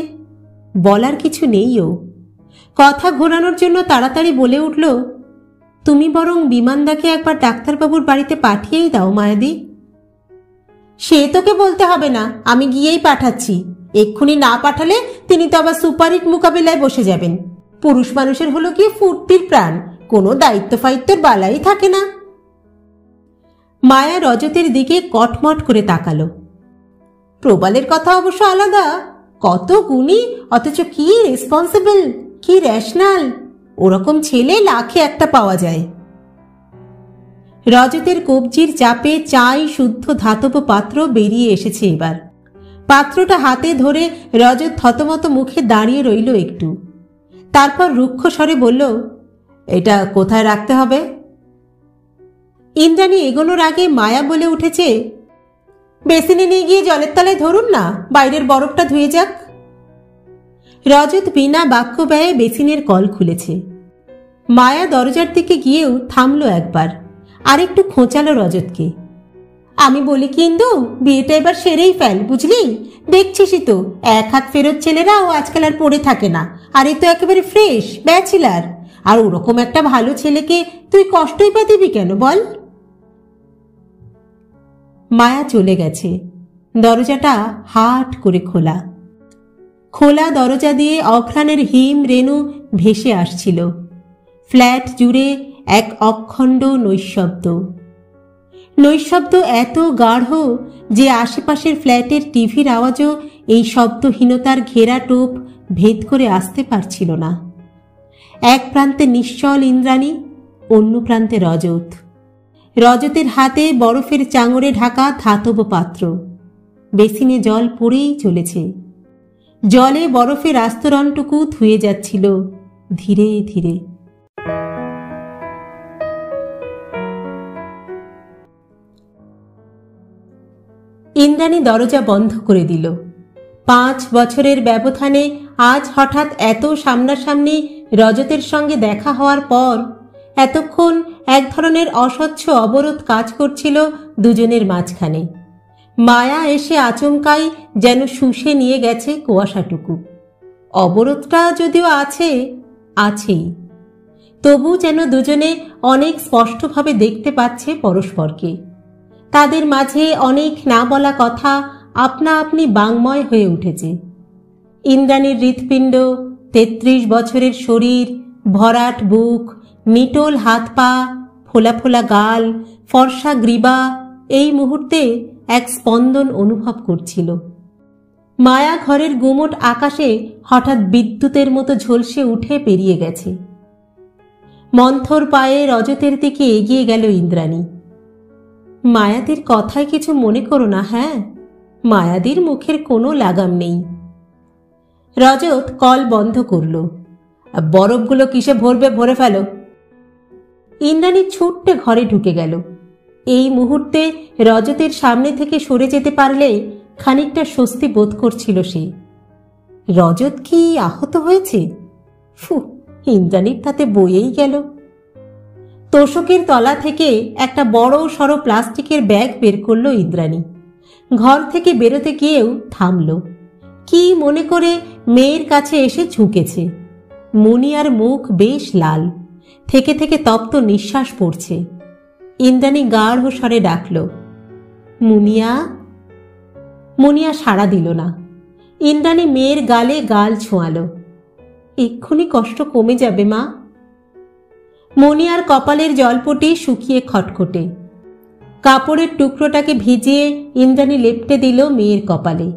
বলার কিছু নেইও। কথা ঘোরানোর জন্য তাড়াতাড়ি বলে উঠল, তুমি বরং বিমানদাকে একবার ডাক্তারবাবুর বাড়িতে পাঠিয়েই দাও মায়াদি। সে তোকে বলতে হবে না, আমি গিয়েই পাঠাচ্ছি। এক্ষুনি না পাঠালে তিনি তো আবার সুপারহিট মোকাবিলায় বসে যাবেন। পুরুষ মানুষের হলো গিয়ে ফুর্তির প্রাণ, কোনো দায়িত্ব ফায়িত্বর বালাই থাকে না। মায়া রজতের দিকে কটমট করে তাকালো। প্রবালের কথা অবশ্য আলাদা, কত গুণী, অথচ কি রেসপন্সিবল, কি রেশনাল। ওরকম ছেলে লাখে একটা পাওয়া যায়। রজতের কবজির চাপে চাই শুদ্ধ ধাতব পাত্র বেরিয়ে এসেছে এবার। পাত্রটা হাতে ধরে রজত থতমত মুখে দাঁড়িয়ে রইল একটু, তারপর রুক্ষ স্বরে বলল, এটা কোথায় রাখতে হবে? ইন্দ্রাণী এগোনোর আগে মায়া বলে উঠেছে, বেসিনে নিয়ে গিয়ে জলের তলায় ধরুন না, বাইরের বরফটা ধুয়ে যাক। রজত বিনা বাক্য ব্যয়ে বেসিনের কল খুলেছে। মায়া দরজার দিকে গিয়েও থামলো একবার, আর একটু খোঁচালো রজতকে। আমি বলি কি ইন্দু, বিয়েটা এবার সেরেই ফেল, বুঝলি? দেখছিসই তো, এক হাত ফেরত ছেলেরাও আজকাল আর পড়ে থাকে না, আর এ তো একেবারে ফ্রেশ ব্যাচেলার। আর ওরকম একটা ভালো ছেলেকে তুই কষ্টই বা দিবি কেন বল? মায়া চলে গেছে। দরজাটা হাট করে খোলা। খোলা দরজা দিয়ে অঘ্রাণের হিম রেণু ভেসে আসছিল। ফ্ল্যাট জুড়ে এক অখণ্ড নৈঃশব্দ। নৈঃশব্দ এত গাঢ় যে আশেপাশের ফ্ল্যাটের টিভির আওয়াজও এই শব্দহীনতার ঘেরা টোপ ভেদ করে আসতে পারছিল না। এক প্রান্তে নিশ্চল ইন্দ্রাণী, অন্য প্রান্তে রজত। রজতের হাতে বরফের চাঙড়ে ঢাকা ধাতব পাত্র। বেসিনে জল পড়েই চলেছে। জলে বরফের আস্তরণটুকু ধুয়ে যাচ্ছিল ধীরে ধীরে। ইন্দ্রাণী দরজা বন্ধ করে দিল। 5 বছরের ব্যবধানে আজ হঠাৎ এত সামনাসামনি রজতের সঙ্গে দেখা হওয়ার পর এতক্ষণ এক ধরনের অস্বচ্ছ অবরোধ কাজ করছিল দুজনের মাঝখানে। মায়া এসে আচমকাই যেন শুষে নিয়ে গেছে কুয়াশাটুকু। অবরোধটা যদিও আছেই, তবু যেন দুজনে অনেক স্পষ্টভাবে দেখতে পাচ্ছে পরস্পরকে। তাদের মাঝে অনেক না বলা কথা আপনা আপনি বাংময় হয়ে উঠেছে। ইন্দ্রাণীর হৃৎপিণ্ড, 33 বছরের শরীর, ভরাট বুক, নিটোল হাত পা, ফোলা ফোলা গাল, ফর্সা গ্রীবা এই মুহূর্তে এক স্পন্দন অনুভব করছিল। মায়া ঘরের গুমোট আকাশে হঠাৎ বিদ্যুতের মতো ঝলসে উঠে পেরিয়ে গেছে। মন্থর পায়ে রজতের দিকে এগিয়ে গেল ইন্দ্রাণী। মায়াদির কথায় কিছু মনে করো না, হ্যাঁ? মায়াদির মুখের কোনো লাগাম নেই। রজত কল বন্ধ করল। বরফগুলো কিসে ভরবে, ভরে ফেলো। ইন্দ্রাণী ছুট্টে ঘরে ঢুকে গেল। এই মুহূর্তে রজতের সামনে থেকে সরে যেতে পারলে খানিকটা স্বস্তি বোধ করছিল সে। রজত কি আহত হয়েছে? ইন্দ্রাণীর তাতে বইয়েই গেল। তোষকের তলা থেকে একটা বড় সড়ো প্লাস্টিকের ব্যাগ বের করল ইন্দ্রাণী। ঘর থেকে বেরোতে গিয়েও থামল। কি মনে করে মেয়ের কাছে এসে ঝুঁকেছে। মুনিয়ার মুখ বেশ লাল, থেকে থেকে তপ্ত নিঃশ্বাস পড়ছে। ইন্দ্রাণী গাঢ় স্বরে ডাকল, মুনিয়া। মুনিয়া সাড়া দিল না। ইন্দ্রাণী মেয়ের গালে গাল ছোঁয়াল। এক্ষুনি কষ্ট কমে যাবে মা। মুনিয়ার কপালের জলপটি শুকিয়ে খটখটে। কাপড়ের টুকরোটাকে ভিজিয়ে ইন্দ্রাণী লেপটে দিল মেয়ের কপালে।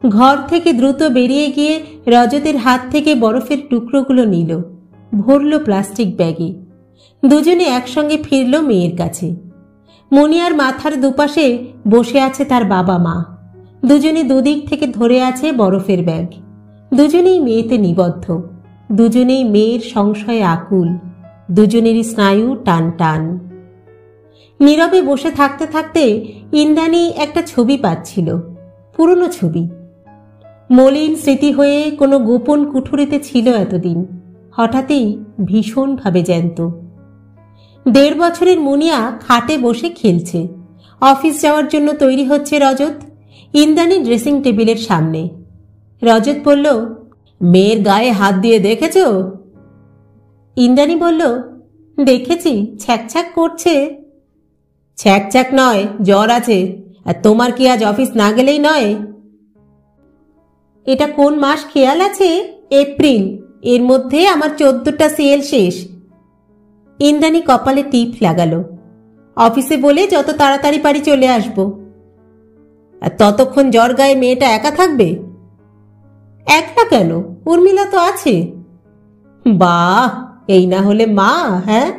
ঘর থেকে দ্রুত বেরিয়ে গিয়ে রজতের হাত থেকে বরফের টুকরোগুলো নিল, ভরল প্লাস্টিক ব্যাগে। দুজনে একসঙ্গে ফিরল মেয়ের কাছে। মুনিয়ার মাথার দুপাশে বসে আছে তার বাবা মা। দুজনে দুদিক থেকে ধরে আছে বরফের ব্যাগ। দুজনেই মেয়েতে নিবদ্ধ। দুজনেই মেয়ের সংশয়ে আকুল। দুজনেরই স্নায়ু টান টান। নীরবে বসে থাকতে থাকতে ইন্দ্রাণী একটা ছবি পাচ্ছিল, পুরনো ছবি। মলিন স্মৃতি হয়ে কোনো গোপন কুঠুরিতে ছিল এতদিন, হঠাৎই ভীষণভাবে জ্যান্ত। 1.5 বছরের মুনিয়া খাটে বসে খেলছে। অফিস যাওয়ার জন্য তৈরি হচ্ছে রজত। ইন্দ্রাণী ড্রেসিং টেবিলের সামনে। রজত বলল, মেয়ের গায়ে হাত দিয়ে দেখেছ? ইন্দ্রাণী বলল, দেখেছি, ছ্যাঁক করছে। ছ্যাঁক নয়, জ্বর আছে। আর তোমার কি আজ অফিস না গেলেই নয়? এটা কোন মাস খেয়াল আছে? এপ্রিল। এর মধ্যে আমার 14টা সেল শেষ। ইন্দ্রাণী কপালে টিপ লাগালো। অফিসে বলে যত তাড়াতাড়ি পারি চলে আসব। আর ততক্ষণ জ্বর গায়ে মেয়েটা একা থাকবে? একটা কেন, উর্মিলা তো আছে। বাহ, এই না হলে মা। হ্যাঁ,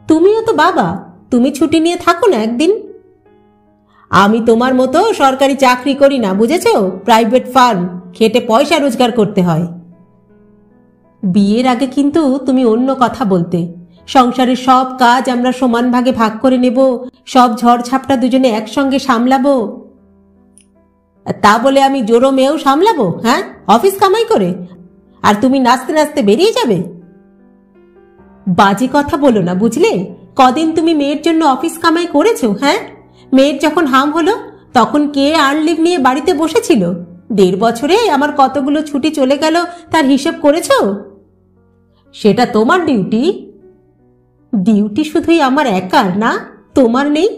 তুমিও তো বাবা, তুমি ছুটি নিয়ে থাকো না একদিন। আমি তোমার মতো সরকারি চাকরি করি না, বুঝেছ? প্রাইভেট ফার্ম, খেটে পয়সা রোজগার করতে হয়। বিয়ের আগে কিন্তু তুমি অন্য কথা বলতে। সংসারের সব কাজ আমরা সমান ভাগে ভাগ করে নেব, সব ঝড় ঝাপটা দুজনে একসঙ্গে সামলাবো। তা বলে আমি জোরো মেয়েও সামলাবো? হ্যাঁ, অফিস কামাই করে, আর তুমি নাচতে নাচতে বেরিয়ে যাবে? বাজে কথা বলো না, বুঝলে? কদিন তুমি মেয়ের জন্য অফিস কামাই করেছো? হ্যাঁ, মেয়ের যখন হাম হলো তখন কে আর্নলিভ নিয়ে বাড়িতে বসেছিল? 1.5 বছরে আমার কতগুলো ছুটি চলে গেল তার হিসেব করেছো? সেটা তোমার ডিউটি। ডিউটি শুধুই আমার একার না, তোমার নেই?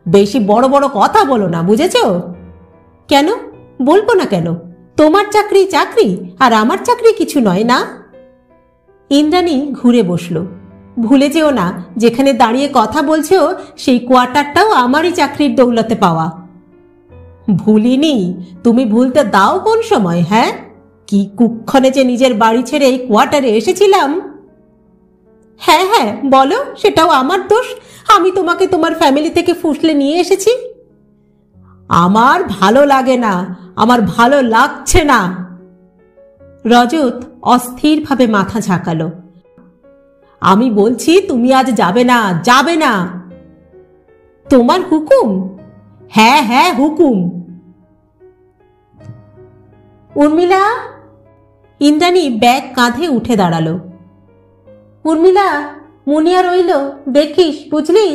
বেশি বড় বড় কথা বলো না, বুঝেছো? কেন বলবো না কেন? তোমার চাকরি চাকরি, আর আমার চাকরি কিছু নয় না? ইন্দ্রাণী ঘুরে বসল। ভুলে যেও না, যেখানে দাঁড়িয়ে কথা বলছো সেই কোয়ার্টারটাও আমারই চাকরির দৌলতে পাওয়া। ভুলিনি, তুমি ভুলতে দাও কোন সময়? হ্যাঁ, কি কুক্ষণে যে নিজের বাড়ি ছেড়ে এই কোয়ার্টারে এসেছিলাম। হ্যাঁ হ্যাঁ বলো, সেটাও আমার দোষ? আমি তোমাকে তোমার ফ্যামিলি থেকে ফুসলে নিয়ে এসেছি। আমার ভালো লাগে না, আমার ভালো লাগছে না। রজত অস্থিরভাবে মাথা ঝাঁকালো। আমি বলছি তুমি আজ যাবে না, যাবে না। তোমার হুকুম? হ্যাঁ হ্যাঁ হুকুম। উর্মিলা। ইন্দ্রাণী ব্যাগ কাঁধে উঠে দাঁড়ালো। উর্মিলা, মুনিয়া রইল, দেখিস বুঝলি?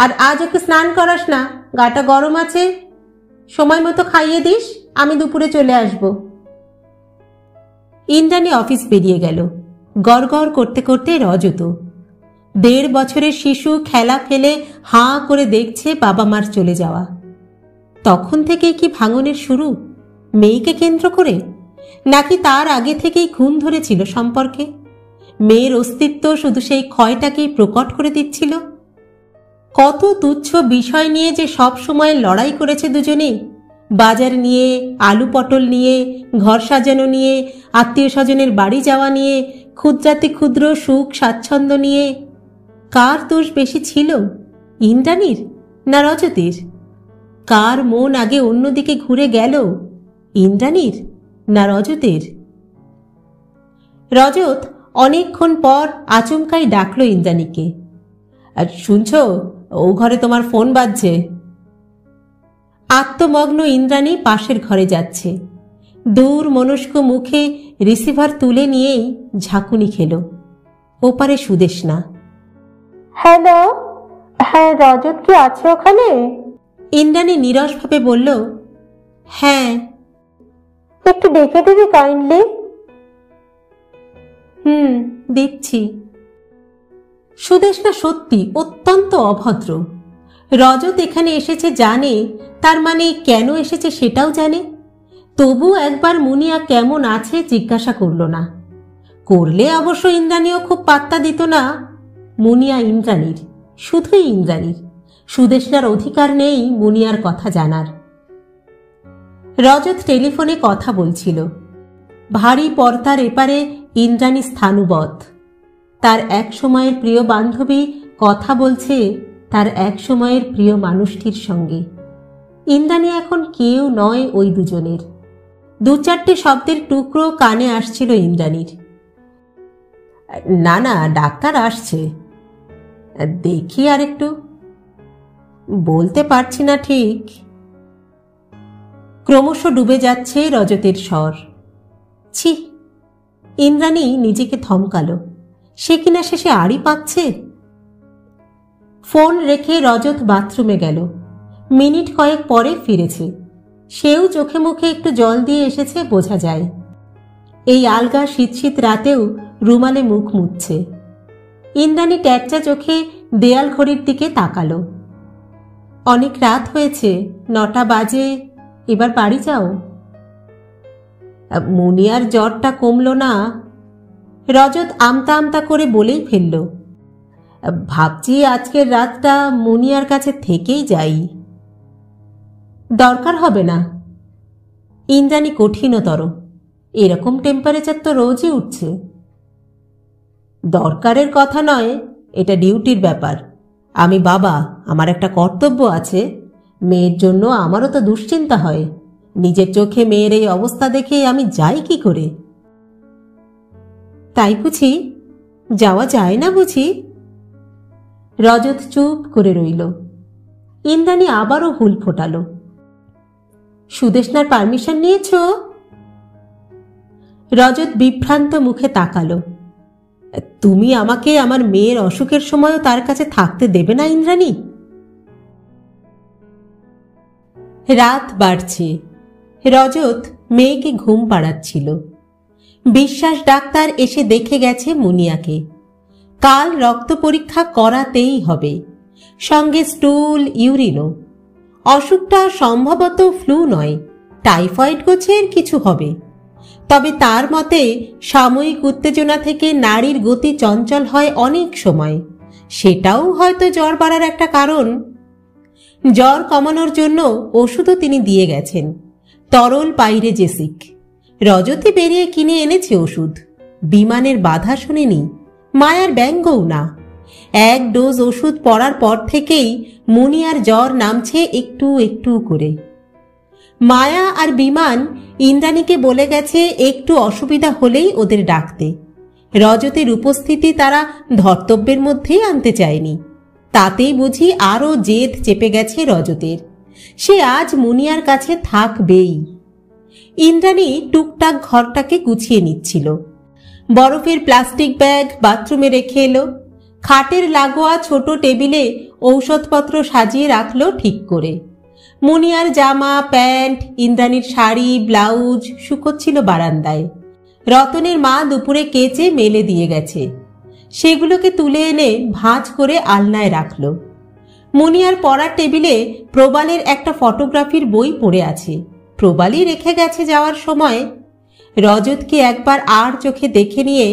আর আজ ওকে স্নান করাস না, গাটা গরম আছে। সময় মতো খাইয়ে দিস, আমি দুপুরে চলে আসব। ইন্দ্রাণী অফিস বেরিয়ে গেল। গড়গড় করতে করতে রজত। 1.5 বছরের শিশু খেলা ফেলে হাঁ করে দেখছে বাবা মার চলে যাওয়া। তখন থেকেই কি ভাঙনের শুরু, মেয়েকে কেন্দ্র করে? নাকি তার আগে থেকেই ঘুম ধরেছিল সম্পর্কে? মেয়ের অস্তিত্ব শুধু সেই ক্ষয়টাকেই প্রকট করে দিচ্ছিল। কত তুচ্ছ বিষয় নিয়ে যে সব সময় লড়াই করেছে দুজনে। বাজার নিয়ে, আলু পটল নিয়ে, ঘর সাজানো নিয়ে, আত্মীয় স্বজনের বাড়ি যাওয়া নিয়ে, ক্ষুদ্রাতি ক্ষুদ্র সুখ স্বাচ্ছন্দ্য নিয়ে। কার দোষ বেশি ছিল, ইন্দ্রাণীর না রজতের? কার মন আগে অন্যদিকে ঘুরে গেল, ইন্দ্রাণীর না রজতের? রজত অনেকক্ষণ পর আচমকাই ডাকল ইন্দ্রাণীকে। শুনছো, ও ঘরে তোমার ফোন বাজছে। আত্মমগ্ন ইন্দ্রাণী পাশের ঘরে যাচ্ছে। দূর মনস্ক মুখে রিসিভার তুলে নিয়েই ঝাঁকুনি খেল। ওপারে সুদেষ্ণা। হ্যালো, হ্যাঁ রজত কি আছে ওখানে? ইন্দ্রাণী নীরসভাবে বলল, হ্যাঁ। একটু ডেকে দিবি কাইন্ডলি? দিচ্ছি। সুদেষ্ণা সত্যি অত্যন্ত অভদ্র। রজত এখানে এসেছে জানে, তার মানে কেন এসেছে সেটাও জানে। তবু একবার মুনিয়া কেমন আছে জিজ্ঞাসা করল না। করলে অবশ্য ইন্দ্রাণীও খুব পাত্তা দিত না। মুনিয়া ইন্দ্রাণীর, শুধুই ইন্দ্রাণীর। সুদেষ্ণার অধিকার নেই মুনিয়ার কথা জানার। রজত টেলিফোনে কথা বলছিল। ভারী পর্দার এপারে ইন্দ্রাণী স্থানুবৎ। তার এক সময়ের প্রিয় বান্ধবী কথা বলছে তার এক সময়ের প্রিয় মানুষটির সঙ্গে। ইন্দ্রাণী এখন কেউ নয় ওই দুজনের। 2-4টে শব্দের টুকরো কানে আসছিল ইন্দ্রাণীর। না না, ডাক্তার আসছে। দেখি আর একটু। বলতে পারছি না ঠিক। ক্রমশ ডুবে যাচ্ছে রজতের স্বর। ছি! ইন্দ্রাণী নিজেকে থমকালো। সে কিনা শেষে আড়ি পাচ্ছে। ফোন রেখে রজত বাথরুমে গেল। মিনিট কয়েক পরে ফিরেছে। সেও চোখে মুখে একটু জল দিয়ে এসেছে বোঝা যায়। এই আলগা শীত শীত রাতেও রুমালে মুখ মুছছে। ইন্দ্রাণী ট্যাচ্চা চোখে দেয়াল ঘড়ির দিকে তাকালো। অনেক রাত হয়েছে, 9টা বাজে, এবার বাড়ি যাও। মুনিয়ার জ্বরটা কমল না। রজত আমতা আমতা করে বলেই ফেলল, ভাবছি আজকের রাতটা মুনিয়ার কাছে থেকেই যাই। দরকার হবে না। ইন্দ্রাণী কঠিনতর। এরকম টেম্পারেচার তো রোজই উঠছে। দরকারের কথা নয়, এটা ডিউটির ব্যাপার। আমি বাবা, আমার একটা কর্তব্য আছে। মেয়ের জন্য আমারও তো দুশ্চিন্তা হয়। নিজের চোখে মেয়ের এই অবস্থা দেখে আমি যাই কি করে? তাই বুঝি? যাওয়া যায় না বুঝি? রজত চুপ করে রইল। ইন্দ্রাণী আবারও হুল ফোটালো। সুদেষ্ণার পারমিশন নিয়েছ? রজত বিভ্রান্ত মুখে তাকালো। তুমি আমাকে আমার মেয়ের অসুখের সময়ও তার কাছে থাকতে দেবে না ইন্দ্রাণী? রাত বাড়ছে। রজত মেয়েকে ঘুম পাড়াচ্ছিল। বিশ্বাস ডাক্তার এসে দেখে গেছে মুনিয়াকে। কাল রক্ত পরীক্ষা করাতেই হবে, সঙ্গে স্টুল, ইউরিনও। অসুখটা সম্ভবত ফ্লু নয়, টাইফয়েড গোছের কিছু হবে। তবে তার মতে সাময়িক উত্তেজনা থেকে নারীর গতি চঞ্চল হয় অনেক সময়, সেটাও হয়তো জ্বর বাড়ার একটা কারণ। জ্বর কমানোর জন্য ওষুধও তিনি দিয়ে গেছেন, তরল পাইরেজেসিক। রজতই বেরিয়ে কিনে এনেছে ওষুধ। বিমানের বাধা শুনেনি, মায়ার ব্যঙ্গও না। 1 ডোজ ওষুধ পড়ার পর থেকেই মুনিয়ার জ্বর নামছে একটু একটু করে। মায়া আর বিমান ইন্দ্রাণীকে বলে গেছে একটু অসুবিধা হলেই ওদের ডাকতে। রজতের উপস্থিতি তারা ধর্তব্যের মধ্যেই আনতে চায়নি। তাতেই বুঝি আরও জেদ চেপে গেছে রজতের। সে আজ মুনিয়ার কাছে থাকবেই। ইন্দ্রাণী টুকটাক ঘরটাকে গুছিয়ে নিচ্ছিল। বরফের প্লাস্টিক ব্যাগ বাথরুমে রেখে এলো। খাটের লাগোয়া ছোট টেবিলে ঔষধপত্র সাজিয়ে রাখলো ঠিক করে। মুনিয়ার জামা, প্যান্ট, ইন্দ্রাণীর শাড়ি, ব্লাউজ শুকোচ্ছিল বারান্দায়। রতনের মা দুপুরে কেচে মেলে দিয়ে গেছে। সেগুলোকে তুলে এনে ভাঁজ করে আলনায় রাখল। মুনিয়ার পড়ার টেবিলে প্রবালের একটা ফটোগ্রাফির বই পড়ে আছে। প্রবালই রেখে গেছে যাওয়ার সময়। রজতকে একবার আর চোখে দেখে নিয়ে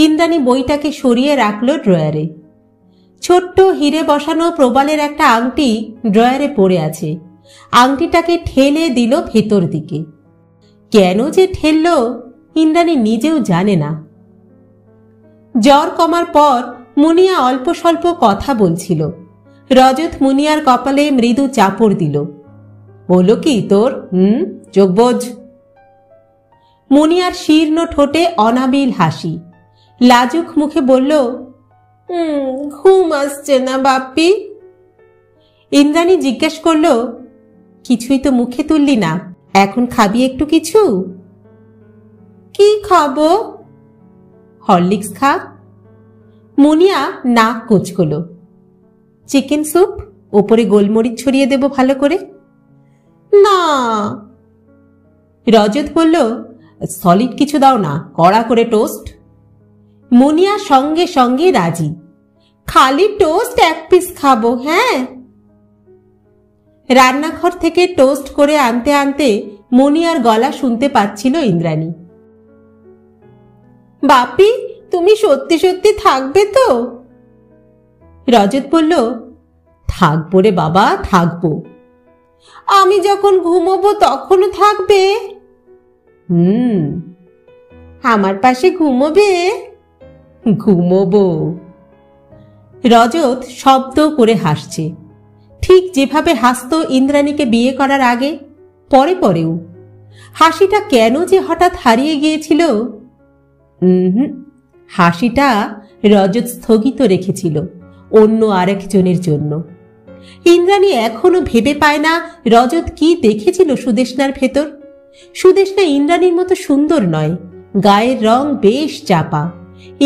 ইন্দ্রাণী বইটাকে সরিয়ে রাখল ড্রয়ারে। ছোট্ট হিরে বসানো প্রবালের একটা আংটি ড্রয়ারে পড়ে আছে। আংটিটাকে ঠেলে দিল ভেতর দিকে। কেন যে ঠেলল ইন্দ্রাণী নিজেও জানে না। জ্বর কমার পর মুনিয়া অল্প স্বল্প কথা বলছিল। রজত মুনিয়ার কপালে মৃদু চাপড় দিল। বলো কি তোর? চোখ বোঝ। মুনিয়ার শীর্ণ ঠোঁটে অনাবিল হাসি। লাজুক মুখে বলল, ঘুম আসছে না বাপ্পি। ইন্দ্রাণী জিজ্ঞেস করল, কিছুই তো মুখে তুললি না, এখন খাবি একটু কিছু? কি খাবো? হরলিক্স খা। মুনিয়া নাক কোঁচকল। চিকেন স্যুপ, ওপরে গোলমরিচ ছড়িয়ে দেব ভালো করে। না। রজত বলল, সলিড কিছু দাও না, কড়া করে টোস্ট। মুনিয়া সঙ্গে সঙ্গে রাজি। খালি টোস্ট 1 পিস খাবো। হ্যাঁ। রান্নাঘর থেকে টোস্ট করে আনতে আনতে মুনিয়ার গলা শুনতে পাচ্ছিল ইন্দ্রাণী। বাপি, তুমি সত্যি সত্যি থাকবে তো? রজত বলল, থাকবো রে বাবা, থাকবো। আমি যখন ঘুমোবো তখনও থাকবে? আমার পাশে ঘুমোবে? ঘুমোবো। রজত শব্দ করে হাসছে, ঠিক যেভাবে হাসতো ইন্দ্রাণীকে বিয়ে করার আগে, পরে পরেও। হাসিটা কেন যে হঠাৎ হারিয়ে গিয়েছিল। হাসিটা রজত স্থগিত রেখেছিল অন্য আরেকজনের জন্য। ইন্দ্রাণী এখনো ভেবে পায় না রজত কি দেখেছিল সুদেষ্ণার ভেতর। সুদেষ্ণা ইন্দ্রাণীর মতো সুন্দর নয়, গায়ের রং বেশ চাপা,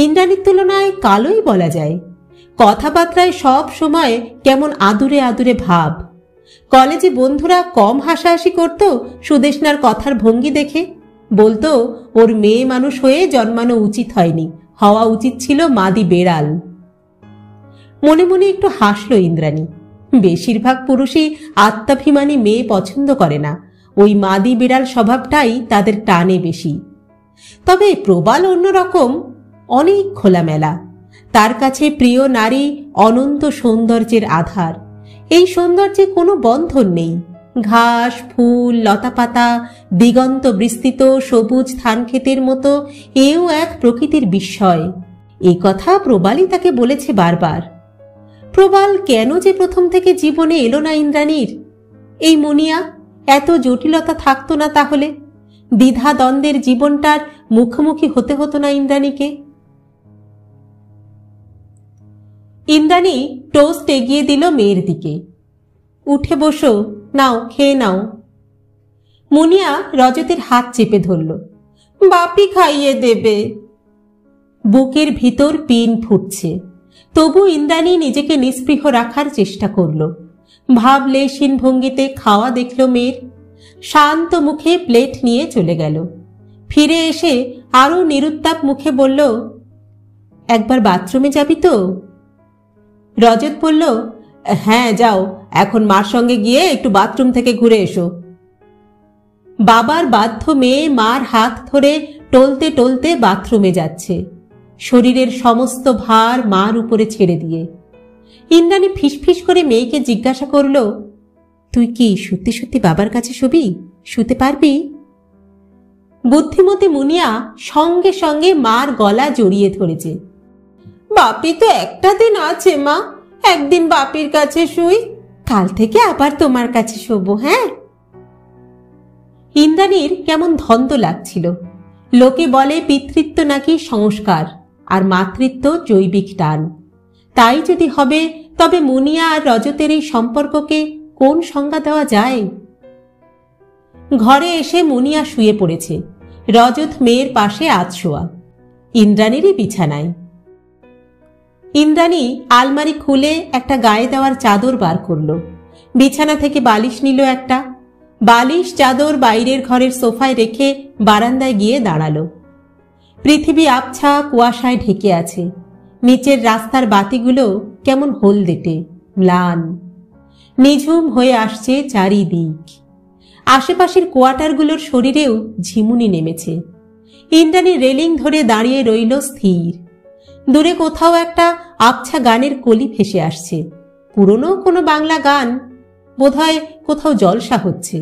ইন্দ্রাণীর তুলনায় কালোই বলা যায়। কথাবার্তায় সব সময় কেমন আদুরে আদুরে ভাব। কলেজে বন্ধুরা কম হাসাহাসি করত সুদেষ্ণার কথার ভঙ্গি দেখে। বলতো ওর মেয়ে মানুষ হয়ে জন্মানো উচিত হয়নি, হওয়া উচিত ছিল মাদি বেড়াল। মনে মনে একটু হাসল ইন্দ্রাণী। বেশিরভাগ পুরুষই আত্মাভিমানী মেয়ে পছন্দ করে না, ওই মাদি বিড়াল স্বভাবটাই তাদের টানে বেশি। তবে প্রবাল অন্যরকম, অনেক খোলামেলা। তার কাছে প্রিয় নারী অনন্ত সৌন্দর্যের আধার। এই সৌন্দর্যে কোনো বন্ধন নেই। ঘাস, ফুল, লতাপাতা, দিগন্ত বিস্তৃত সবুজ ধানক্ষেতের মতো এও এক প্রকৃতির বিস্ময়। এ কথা প্রবালই তাকে বলেছে বারবার। প্রবাল কেন যে প্রথম থেকে জীবনে এলো না ইন্দ্রাণীর? এই মুনিয়া, এত জটিলতা থাকতো না তাহলে? দ্বিধা দ্বন্দ্বের জীবনটার মুখোমুখি হতে হতো না ইন্দ্রাণীকে? ইন্দ্রাণী টোস্ট এগিয়ে দিল মেয়ের দিকে। উঠে বসো, নাও খেয়ে নাও। মুনিয়া রজতের হাত চেপে ধরল। বাপি খাইয়ে দেবে। বুকের ভিতর পিন ফুটছে, তবু ইন্দ্রাণী নিজেকে নিস্পৃহ রাখার চেষ্টা করল। ভাবলেশহীন ভঙ্গিতে খাওয়া দেখল মেয়ের। শান্ত মুখে প্লেট নিয়ে চলে গেল। ফিরে এসে আরো নিরুত্তাপ মুখে বলল, একবার বাথরুমে যাবি তো? রজত বলল, হ্যাঁ যাও, এখন মার সঙ্গে গিয়ে একটু বাথরুম থেকে ঘুরে এসো। বাবার বাধ্য মেয়ে মার হাত ধরে টলতে টলতে বাথরুমে যাচ্ছে, শরীরের সমস্ত ভার মার উপরে ছেড়ে দিয়ে। ইন্দ্রাণী ফিসফিস করে মেয়েকে জিজ্ঞাসা করল, তুই কি সত্যি সত্যি বাবার কাছে শুবি? শুতে পারবি? বুদ্ধিমতী মুনিয়া সঙ্গে সঙ্গে মার গলা জড়িয়ে ধরেছে। বাপি তো একটা দিন আছে মা, একদিন বাপির কাছে শুই, কাল থেকে আবার তোমার কাছে শোবো। হ্যাঁ। ইন্দ্রাণীর কেমন ধন্দ লাগছিল। লোকে বলে পিতৃত্ব নাকি সংস্কার আর মাতৃত্ব জৈবিক টান। তাই যদি হবে তবে মুনিয়া আর রজতের এই সম্পর্ককে কোন সংজ্ঞা দেওয়া যায়? ঘরে এসে মুনিয়া শুয়ে পড়েছে। রজত মেয়ের পাশে আধশোয়া, ইন্দ্রাণীরই বিছানায়। ইন্দ্রাণী আলমারি খুলে একটা গায়ে দেওয়ার চাদর বার করল। বিছানা থেকে বালিশ নিল একটা। বালিশ চাদর বাইরের ঘরের সোফায় রেখে বারান্দায় গিয়ে দাঁড়ালো। পৃথিবী আবছা কুয়াশায় ঢেকে আছে। নিচের রাস্তার বাতিগুলো কেমন হলদেটে, ম্লান, নিঝুম হয়ে আসছে চারিদিক। আশেপাশের কোয়ার্টারগুলোর শরীরেও ঝিমুনি নেমেছে। ইন্দ্রাণী রেলিং ধরে দাঁড়িয়ে রইল স্থির। দূরে কোথাও একটা আবছা গানের কলি ভেসে আসছে, পুরনো কোনো বাংলা গান, বোধহয় কোথাও জলসা হচ্ছে।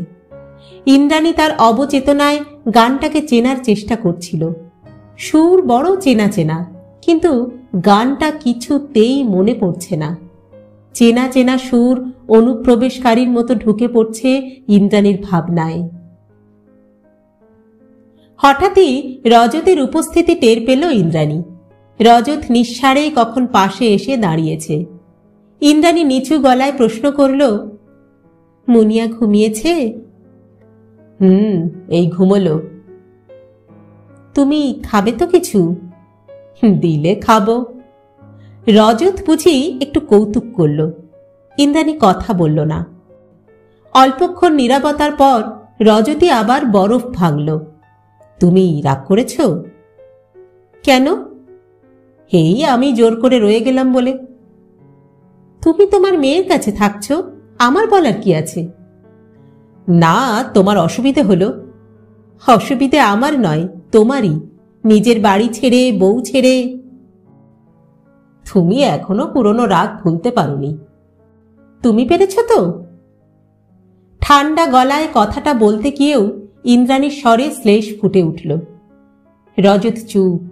ইন্দ্রাণী তার অবচেতনায় গানটাকে চেনার চেষ্টা করছিল। সুর বড় চেনা চেনা, কিন্তু গানটা কিছুতেই মনে পড়ছে না। চেনা চেনা সুর অনুপ্রবেশকারীর মতো ঢুকে পড়ছে ইন্দ্রাণীর ভাবনায়। হঠাৎই রজতের উপস্থিতি টের পেল ইন্দ্রাণী। রজত নিঃসাড়ে কখন পাশে এসে দাঁড়িয়েছে। ইন্দ্রাণী নিচু গলায় প্রশ্ন করল, মুনিয়া ঘুমিয়েছে? এই ঘুমোলো। তুমি খাবে তো কিছু? দিলে খাবো। রজত বুঝি একটু কৌতুক করল। ইন্দ্রাণী কথা বলল না। অল্পক্ষণ নীরবতার পর রজতী আবার বরফ ভাঙল। তুমি রাগ করেছ? কেন? এই আমি জোর করে রয়ে গেলাম বলে। তুমি তোমার মেয়ের কাছে থাকছ, আমার বলার কি আছে? না, তোমার অসুবিধে হলো। অসুবিধে আমার নয়, তোমারই। নিজের বাড়ি ছেড়ে, বউ ছেড়ে। তুমি এখনো পুরনো রাগ ভুলতে পারোনি। তুমি পেরেছ তো? ঠান্ডা গলায় কথাটা বলতে গিয়েও ইন্দ্রাণীর স্বরে শ্লেষ ফুটে উঠল। রজত চুপ।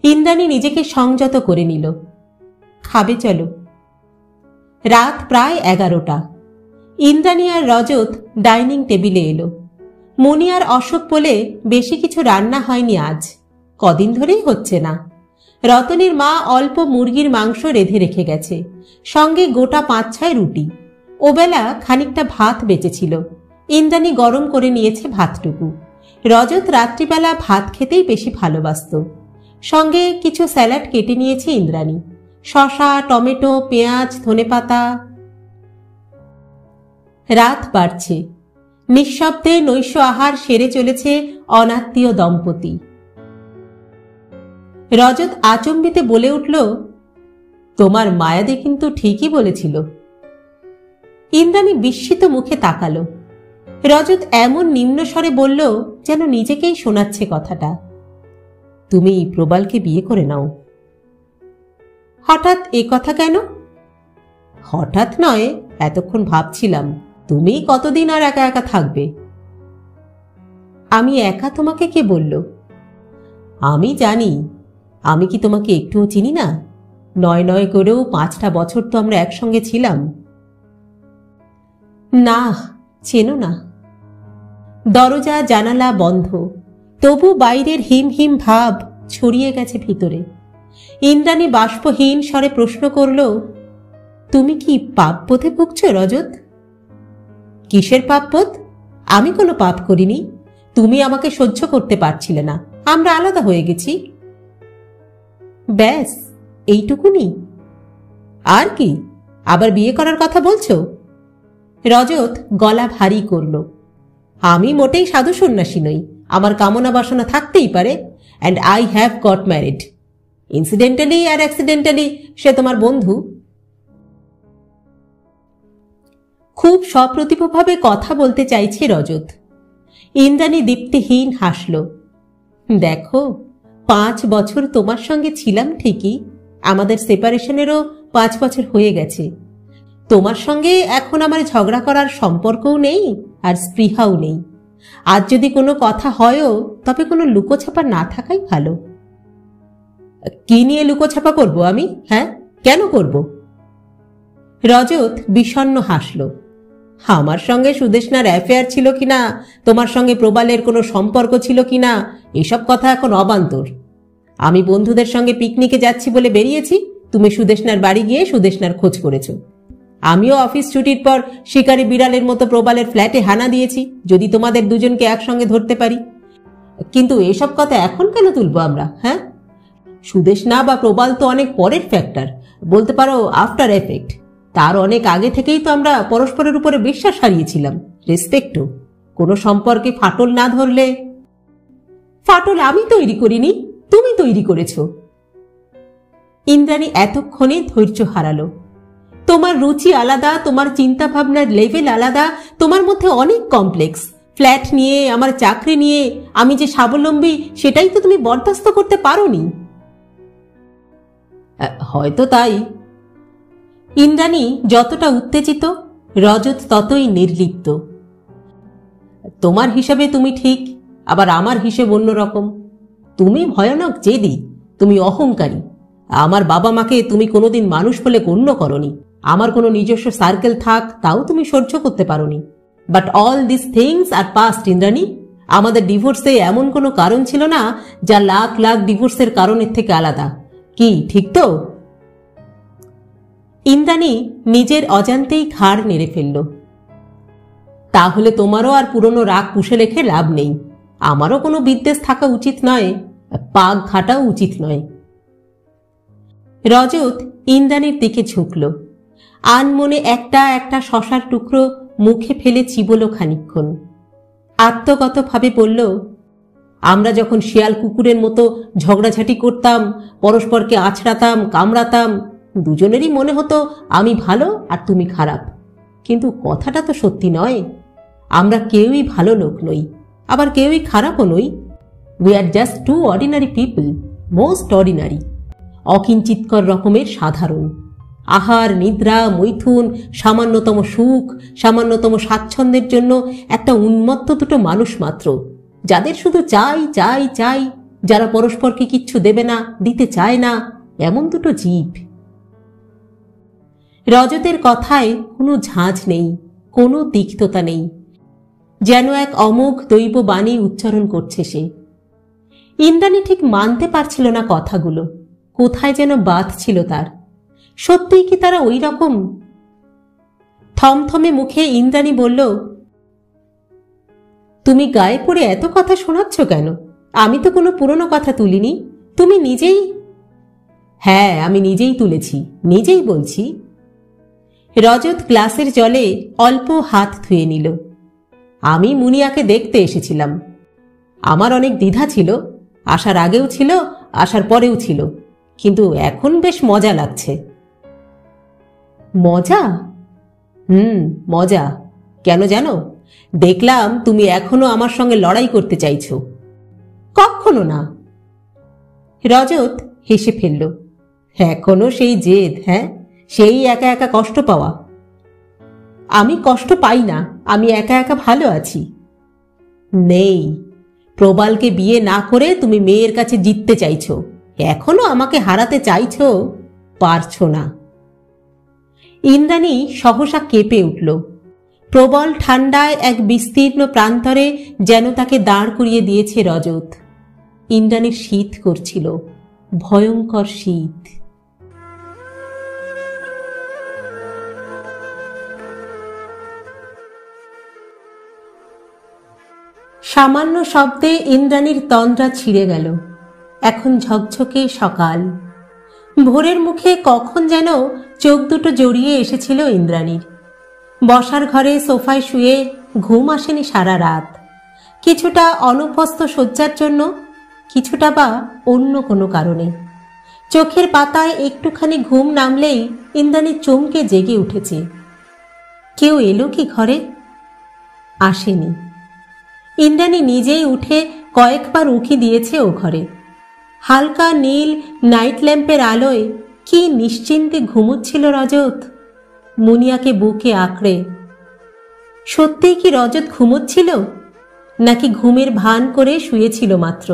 ইন্দ্রাণী নিজেকে সংযত করে নিল। খাবে চলো। রাত প্রায় 11টা। ইন্দ্রাণী আর রজত ডাইনিং টেবিলে এলো। মুনিয়ার অসুখ বলে বেশি কিছু রান্না হয়নি আজ, কদিন ধরেই হচ্ছে না। রতনের মা অল্প মুরগির মাংস রেঁধে রেখে গেছে, সঙ্গে গোটা 5-6 রুটি। ওবেলা খানিকটা ভাত বেঁচেছিল, ইন্দ্রাণী গরম করে নিয়েছে ভাতটুকু। রজত রাত্রিবেলা ভাত খেতেই বেশি ভালোবাসত। সঙ্গে কিছু স্যালাড কেটে নিয়েছে ইন্দ্রাণী, শসা, টমেটো, পেঁয়াজ, ধনেপাতা। রাত বাড়ছে। নিঃশব্দে নৈশ আহার সেরে চলেছে অনাত্মীয় দম্পতি। রজত আচম্বিতে বলে উঠল, তোমার মায়াদি কিন্তু ঠিকই বলেছিল। ইন্দ্রাণী বিস্মিত মুখে তাকালো। রজত এমন নিম্নস্বরে বলল যেন নিজেকেই শোনাচ্ছে কথাটা, তুমি প্রবালকে বিয়ে করে নাও। হঠাৎ এ কথা কেন? হঠাৎ নয়, এতক্ষণ ভাবছিলাম তুমি কতদিন আর একা একা থাকবে। আমি একা? তোমাকে কে বলল? আমি জানি। আমি কি তোমাকে একটুও চিনি না? নয় নয় করেও 5টা বছর তো আমরা একসঙ্গে ছিলাম। না, চেনো না। দরজা জানালা বন্ধ, তবু বাইরের হিম হিম ভাব ছড়িয়ে গেছে ভিতরে। ইন্দ্রাণী বাষ্পহীন স্বরে প্রশ্ন করল, তুমি কি পাপ বোধে ভুগছ রজত? কিসের পাপ বোধ? আমি কোনো পাপ করিনি। তুমি আমাকে সহ্য করতে পারছিলে না, আমরা আলাদা হয়ে গেছি। ব্যাস এইটুকুনি? আর কি? আবার বিয়ে করার কথা বলছো? রজত গলা ভারী করল। আমি মোটেই সাধু সন্ন্যাসী নই, আমার কামনা বাসনা থাকতেই পারে, and I have got married. Incidentally আর অ্যাক্সিডেন্টালি সে তোমার বন্ধু। খুব সপ্রতিভভাবে কথা বলতে চাইছে রজত। ইন্দ্রাণী দীপ্তিহীন হাসল। দেখো, 5 বছর তোমার সঙ্গে ছিলাম ঠিকই, আমাদের সেপারেশনেরও 5 বছর হয়ে গেছে। তোমার সঙ্গে এখন আমার ঝগড়া করার সম্পর্কও নেই আর স্পৃহাও নেই। আজ যদি কোনো কথা হয়ও তবে কোনো লুকোছাপা না থাকাই ভালো। কি নিয়ে লুকোছাপা করব আমি? হ্যাঁ, কেন করব? রজত বিষণ্ণ হাসল। আমার সঙ্গে সুদেষ্ণার অ্যাফেয়ার ছিল কিনা, তোমার সঙ্গে প্রবালের কোনো সম্পর্ক ছিল কিনা, এসব কথা এখন অবান্তর। আমি বন্ধুদের সঙ্গে পিকনিকে যাচ্ছি বলে বেরিয়েছি, তুমি সুদেষ্ণার বাড়ি গিয়ে সুদেষ্ণার খোঁজ করেছ। আমিও অফিস ছুটির পর শিকারী বিড়ালের মতো প্রবালের ফ্ল্যাটে হানা দিয়েছি, যদি তোমাদের দুজনকে একসঙ্গে ধরতে পারি। কিন্তু এসব কথা এখন কেন তুলবো আমরা? হ্যাঁ, সুদেষ্ণা বা প্রবাল তো অনেক পরের ফ্যাক্টর, বলতে পারো আফটার এফেক্ট। তার অনেক আগে থেকেই তো আমরা পরস্পরের উপরে বিশ্বাস হারিয়েছিলাম, রেসপেক্টও। কোনো সম্পর্কে ফাটল না ধরলে। ফাটল আমি তৈরি করিনি, তুমি তৈরি করেছ। ইন্দ্রাণী এতক্ষণে ধৈর্য হারালো। তোমার রুচি আলাদা, তোমার চিন্তা ভাবনার লেভেল আলাদা, তোমার মধ্যে অনেক কমপ্লেক্স। ফ্ল্যাট নিয়ে, আমার চাকরি নিয়ে, আমি যে স্বাবলম্বী সেটাই তো তুমি বরদাস্ত করতে পারোনি। হয়তো তাই। ইন্দ্রাণী যতটা উত্তেজিত, রজত ততই নির্লিপ্ত। তোমার হিসাবে তুমি ঠিক, আবার আমার হিসেব অন্যরকম। তুমি ভয়ানক জেদি, তুমি অহংকারী। আমার বাবা মাকে তুমি কোনোদিন মানুষ বলে গণ্য করনি। আমার কোনো নিজস্ব সার্কেল থাক তাও তুমি সহ্য করতে পারোনি। But all this things are past Indrani. আমাদের ডিভোর্সে এমন কোনো কারণ ছিল না যা লাখ লাখ ডিভোর্সের কারণের থেকে আলাদা। কি ঠিক তো? ইন্দ্রাণী নিজের অজান্তেই ঘাড় নেড়ে ফেলল। তাহলে তোমারও আর পুরনো রাগ পুষে রেখে লাভ নেই। আমারও কোনো বিদ্বেষ থাকা উচিত নয়, পাক ঘাটাও উচিত নয়। রজত ইন্দ্রাণীর দিকে ঝুঁকল। আনমনে একটা একটা শশার টুকরো মুখে ফেলে চিবল খানিকক্ষণ। আত্মগতভাবে বলল, আমরা যখন শিয়াল কুকুরের মতো ঝগড়াঝাটি করতাম, পরস্পরকে আছড়াতাম, কামড়াতাম, দুজনেরই মনে হতো আমি ভালো আর তুমি খারাপ। কিন্তু কথাটা তো সত্যি নয়। আমরা কেউই ভালো লোক নই, আবার কেউই খারাপও নই। We are just 2 ordinary people, most ordinary, অকিঞ্চিৎকর রকমের সাধারণ। আহার, নিদ্রা, মৈথুন, সামান্যতম সুখ, সামান্যতম স্বাচ্ছন্দ্যের জন্য একটা উন্মত্ত দুটো মানুষ মাত্র, যাদের শুধু চাই চাই চাই, যারা পরস্পরকে কিচ্ছু দেবে না, দিতে চায় না, এমন দুটো জীব। রজতের কথায় কোনো ঝাঁঝ নেই, কোনো তিক্ততা নেই, যেন এক অমোঘ দৈব বাণী উচ্চারণ করছে সে। ইন্দ্রাণী ঠিক মানতে পারছিল না কথাগুলো, কোথায় যেন বাধ ছিল তার। সত্যিই কি তারা ওই রকম? থমথমে মুখে ইন্দ্রাণী বলল, তুমি গায়ে পড়ে এত কথা শোনাচ্ছ কেন? আমি তো কোনো পুরনো কথা তুলিনি, তুমি নিজেই। হ্যাঁ, আমি নিজেই তুলেছি, নিজেই বলছি। রজত গ্লাসের জলে অল্প হাত ধুয়ে নিল। আমি মুনিয়াকে দেখতে এসেছিলাম। আমার অনেক দ্বিধা ছিল, আসার আগেও ছিল, আসার পরেও ছিল, কিন্তু এখন বেশ মজা লাগছে। মজা? মজা। কেন জানো? দেখলাম তুমি এখনো আমার সঙ্গে লড়াই করতে চাইছো। কখনো না। রজত হেসে ফেলল। এখনো সেই জেদ? হ্যাঁ, সেই একা একা কষ্ট পাওয়া। আমি কষ্ট পাই না, আমি একা একা ভালো আছি। নেই, প্রবালকে বিয়ে না করে তুমি মেয়ের কাছে জিততে চাইছো, এখনো আমাকে হারাতে চাইছো, পারছো না। ইন্দ্রাণী সহসা কেঁপে উঠল। প্রবল ঠান্ডায় এক বিস্তীর্ণ প্রান্তরে যেন তাকে দাঁড় করিয়ে দিয়েছে রজত। ইন্দ্রাণীর শীত করছিল, ভয়ঙ্কর শীত। সামান্য শব্দে ইন্দ্রাণীর তন্দ্রা ছিঁড়ে গেল। এখন ঝকঝকে সকাল। ভোরের মুখে কখন যেন চোখ দুটো জড়িয়ে এসেছিল ইন্দ্রাণীর। বসার ঘরে সোফায় শুয়ে ঘুম আসেনি সারা রাত, কিছুটা অনুপস্থ শয্যার জন্য, কিছুটা বা অন্য কোনো কারণে। চোখের পাতায় একটুখানি ঘুম নামলেই ইন্দ্রাণী চমকে জেগে উঠেছে। কেউ এলো কি ঘরে? আসেনি। ইন্দ্রাণী নিজেই উঠে কয়েকবার উঁকি দিয়েছে ও ঘরে। হালকা নীল নাইট ল্যাম্পের আলোয় কি নিশ্চিন্তে ঘুমোচ্ছিল রজত, মুনিয়াকে বুকে আঁকড়ে। সত্যিই কি রজত ঘুমোচ্ছিল, নাকি ঘুমের ভান করে শুয়েছিল মাত্র?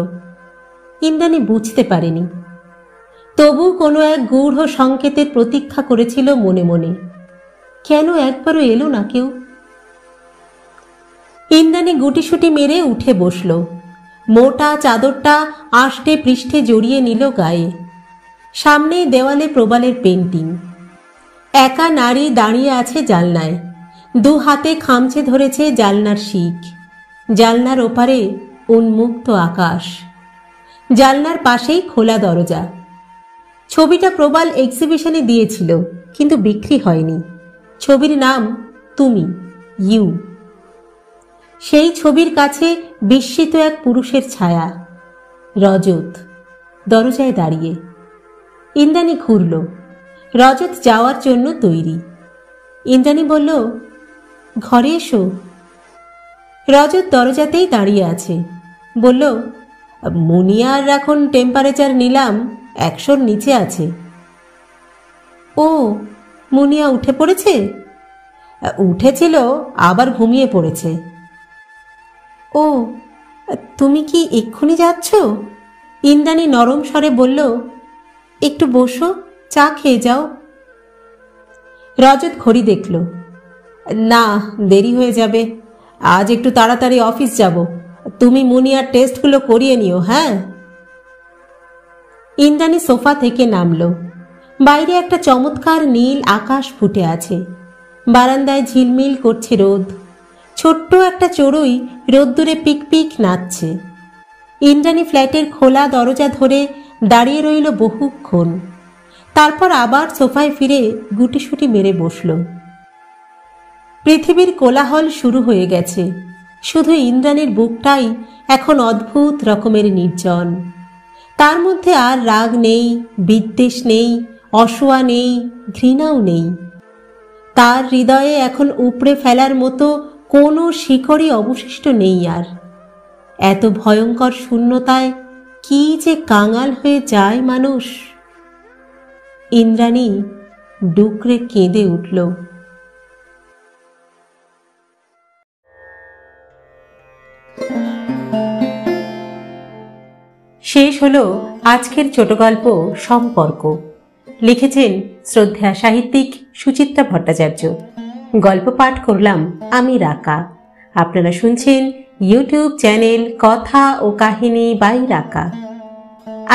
ইন্দ্রাণী বুঝতে পারেনি। তবু কোনো এক গূঢ় সংকেতের প্রতীক্ষা করেছিল মনে মনে। কেন একবারও এলো না কেউ? ইন্দ্রাণী গুটিসুটি মেরে উঠে বসল। মোটা চাদরটা আষ্টে পৃষ্ঠে জড়িয়ে নিল গায়ে। সামনেই দেওয়ালে প্রবালের পেন্টিং। একা নারী দাঁড়িয়ে আছে জানলায়, দু হাতে খামচে ধরেছে জানলার শিক। জানলার ওপারে উন্মুক্ত আকাশ, জানলার পাশেই খোলা দরজা। ছবিটা প্রবাল এক্সিবিশনে দিয়েছিল, কিন্তু বিক্রি হয়নি। ছবির নাম তুমি, ইউ। সেই ছবির কাছে বিস্মিত এক পুরুষের ছায়া, রজত, দরজায় দাঁড়িয়ে। ইন্দ্রাণী ঘুরল। রজত যাওয়ার জন্য তৈরি। ইন্দ্রাণী বলল, ঘরে এসো। রজত দরজাতেই দাঁড়িয়ে আছে। বলল, মুনিয়ার এখন টেম্পারেচার নিলাম 100-র নিচে আছে। ও, মুনিয়া উঠে পড়েছে? উঠেছিল, আবার ঘুমিয়ে পড়েছে। ও, তুমি কি এক্ষুনি যাচ্ছ? ইন্দ্রাণী নরম স্বরে বলল, একটু বসো, চা খেয়ে যাও। রজত ঘড়ি দেখল। না, দেরি হয়ে যাবে, আজ একটু তাড়াতাড়ি অফিস যাব। তুমি মুনিয়ার টেস্টগুলো করিয়ে নিও। হ্যাঁ। ইন্দ্রাণী সোফা থেকে নামল। বাইরে একটা চমৎকার নীল আকাশ ফুটে আছে। বারান্দায় ঝিলমিল করছে রোদ। ছোট্ট একটা চড়ুই রোদ্দুরে পিকপিক নাচছে। ইন্দ্রাণী ফ্ল্যাটের খোলা দরজা ধরে দাঁড়িয়ে রইল বহুক্ষণ। তারপর আবার সোফায় ফিরে গুটিসুটি মেরে বসল। পৃথিবীর কোলাহল শুরু হয়ে গেছে, শুধু ইন্দ্রাণীর বুকটাই এখন অদ্ভুত রকমের নির্জন। তার মধ্যে আর রাগ নেই, বিদ্বেষ নেই, অসূয়া নেই, ঘৃণাও নেই। তার হৃদয়ে এখন উপড়ে ফেলার মতো কোনো শিকড়ই অবশিষ্ট নেই আর। এত ভয়ঙ্কর শূন্যতায় কি যে কাঙাল হয়ে যায় মানুষ। ইন্দ্রাণী ডুকরে কেঁদে উঠল। শেষ হলো আজকের ছোট গল্প সম্পর্ক। লিখেছেন শ্রদ্ধেয়া সাহিত্যিক সুচিত্রা ভট্টাচার্য। গল্প পাঠ করলাম আমি রাকা। আপনারা শুনছেন ইউটিউব চ্যানেল কথা ও কাহিনী বাই রাকা।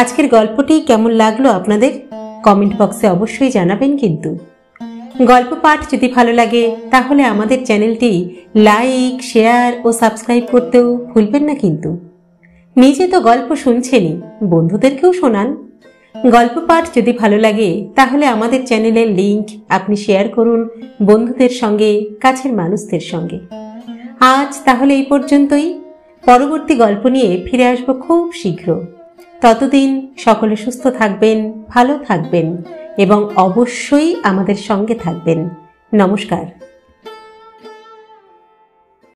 আজকের গল্পটি কেমন লাগলো আপনাদের কমেন্ট বক্সে অবশ্যই জানাবেন। কিন্তু গল্প পাঠ যদি ভালো লাগে তাহলে আমাদের চ্যানেলটি লাইক, শেয়ার ও সাবস্ক্রাইব করতেও ভুলবেন না। কিন্তু নিজে তো গল্প শুনছেনই, বন্ধুদেরকেও শোনান। গল্প পাঠ যদি ভালো লাগে তাহলে আমাদের চ্যানেলের লিংক আপনি শেয়ার করুন বন্ধুদের সঙ্গে, কাছের মানুষদের সঙ্গে। আজ তাহলে এই পর্যন্তই। পরবর্তী গল্প নিয়ে ফিরে আসবো খুব শীঘ্র। ততদিন সকলে সুস্থ থাকবেন, ভালো থাকবেন এবং অবশ্যই আমাদের সঙ্গে থাকবেন। নমস্কার।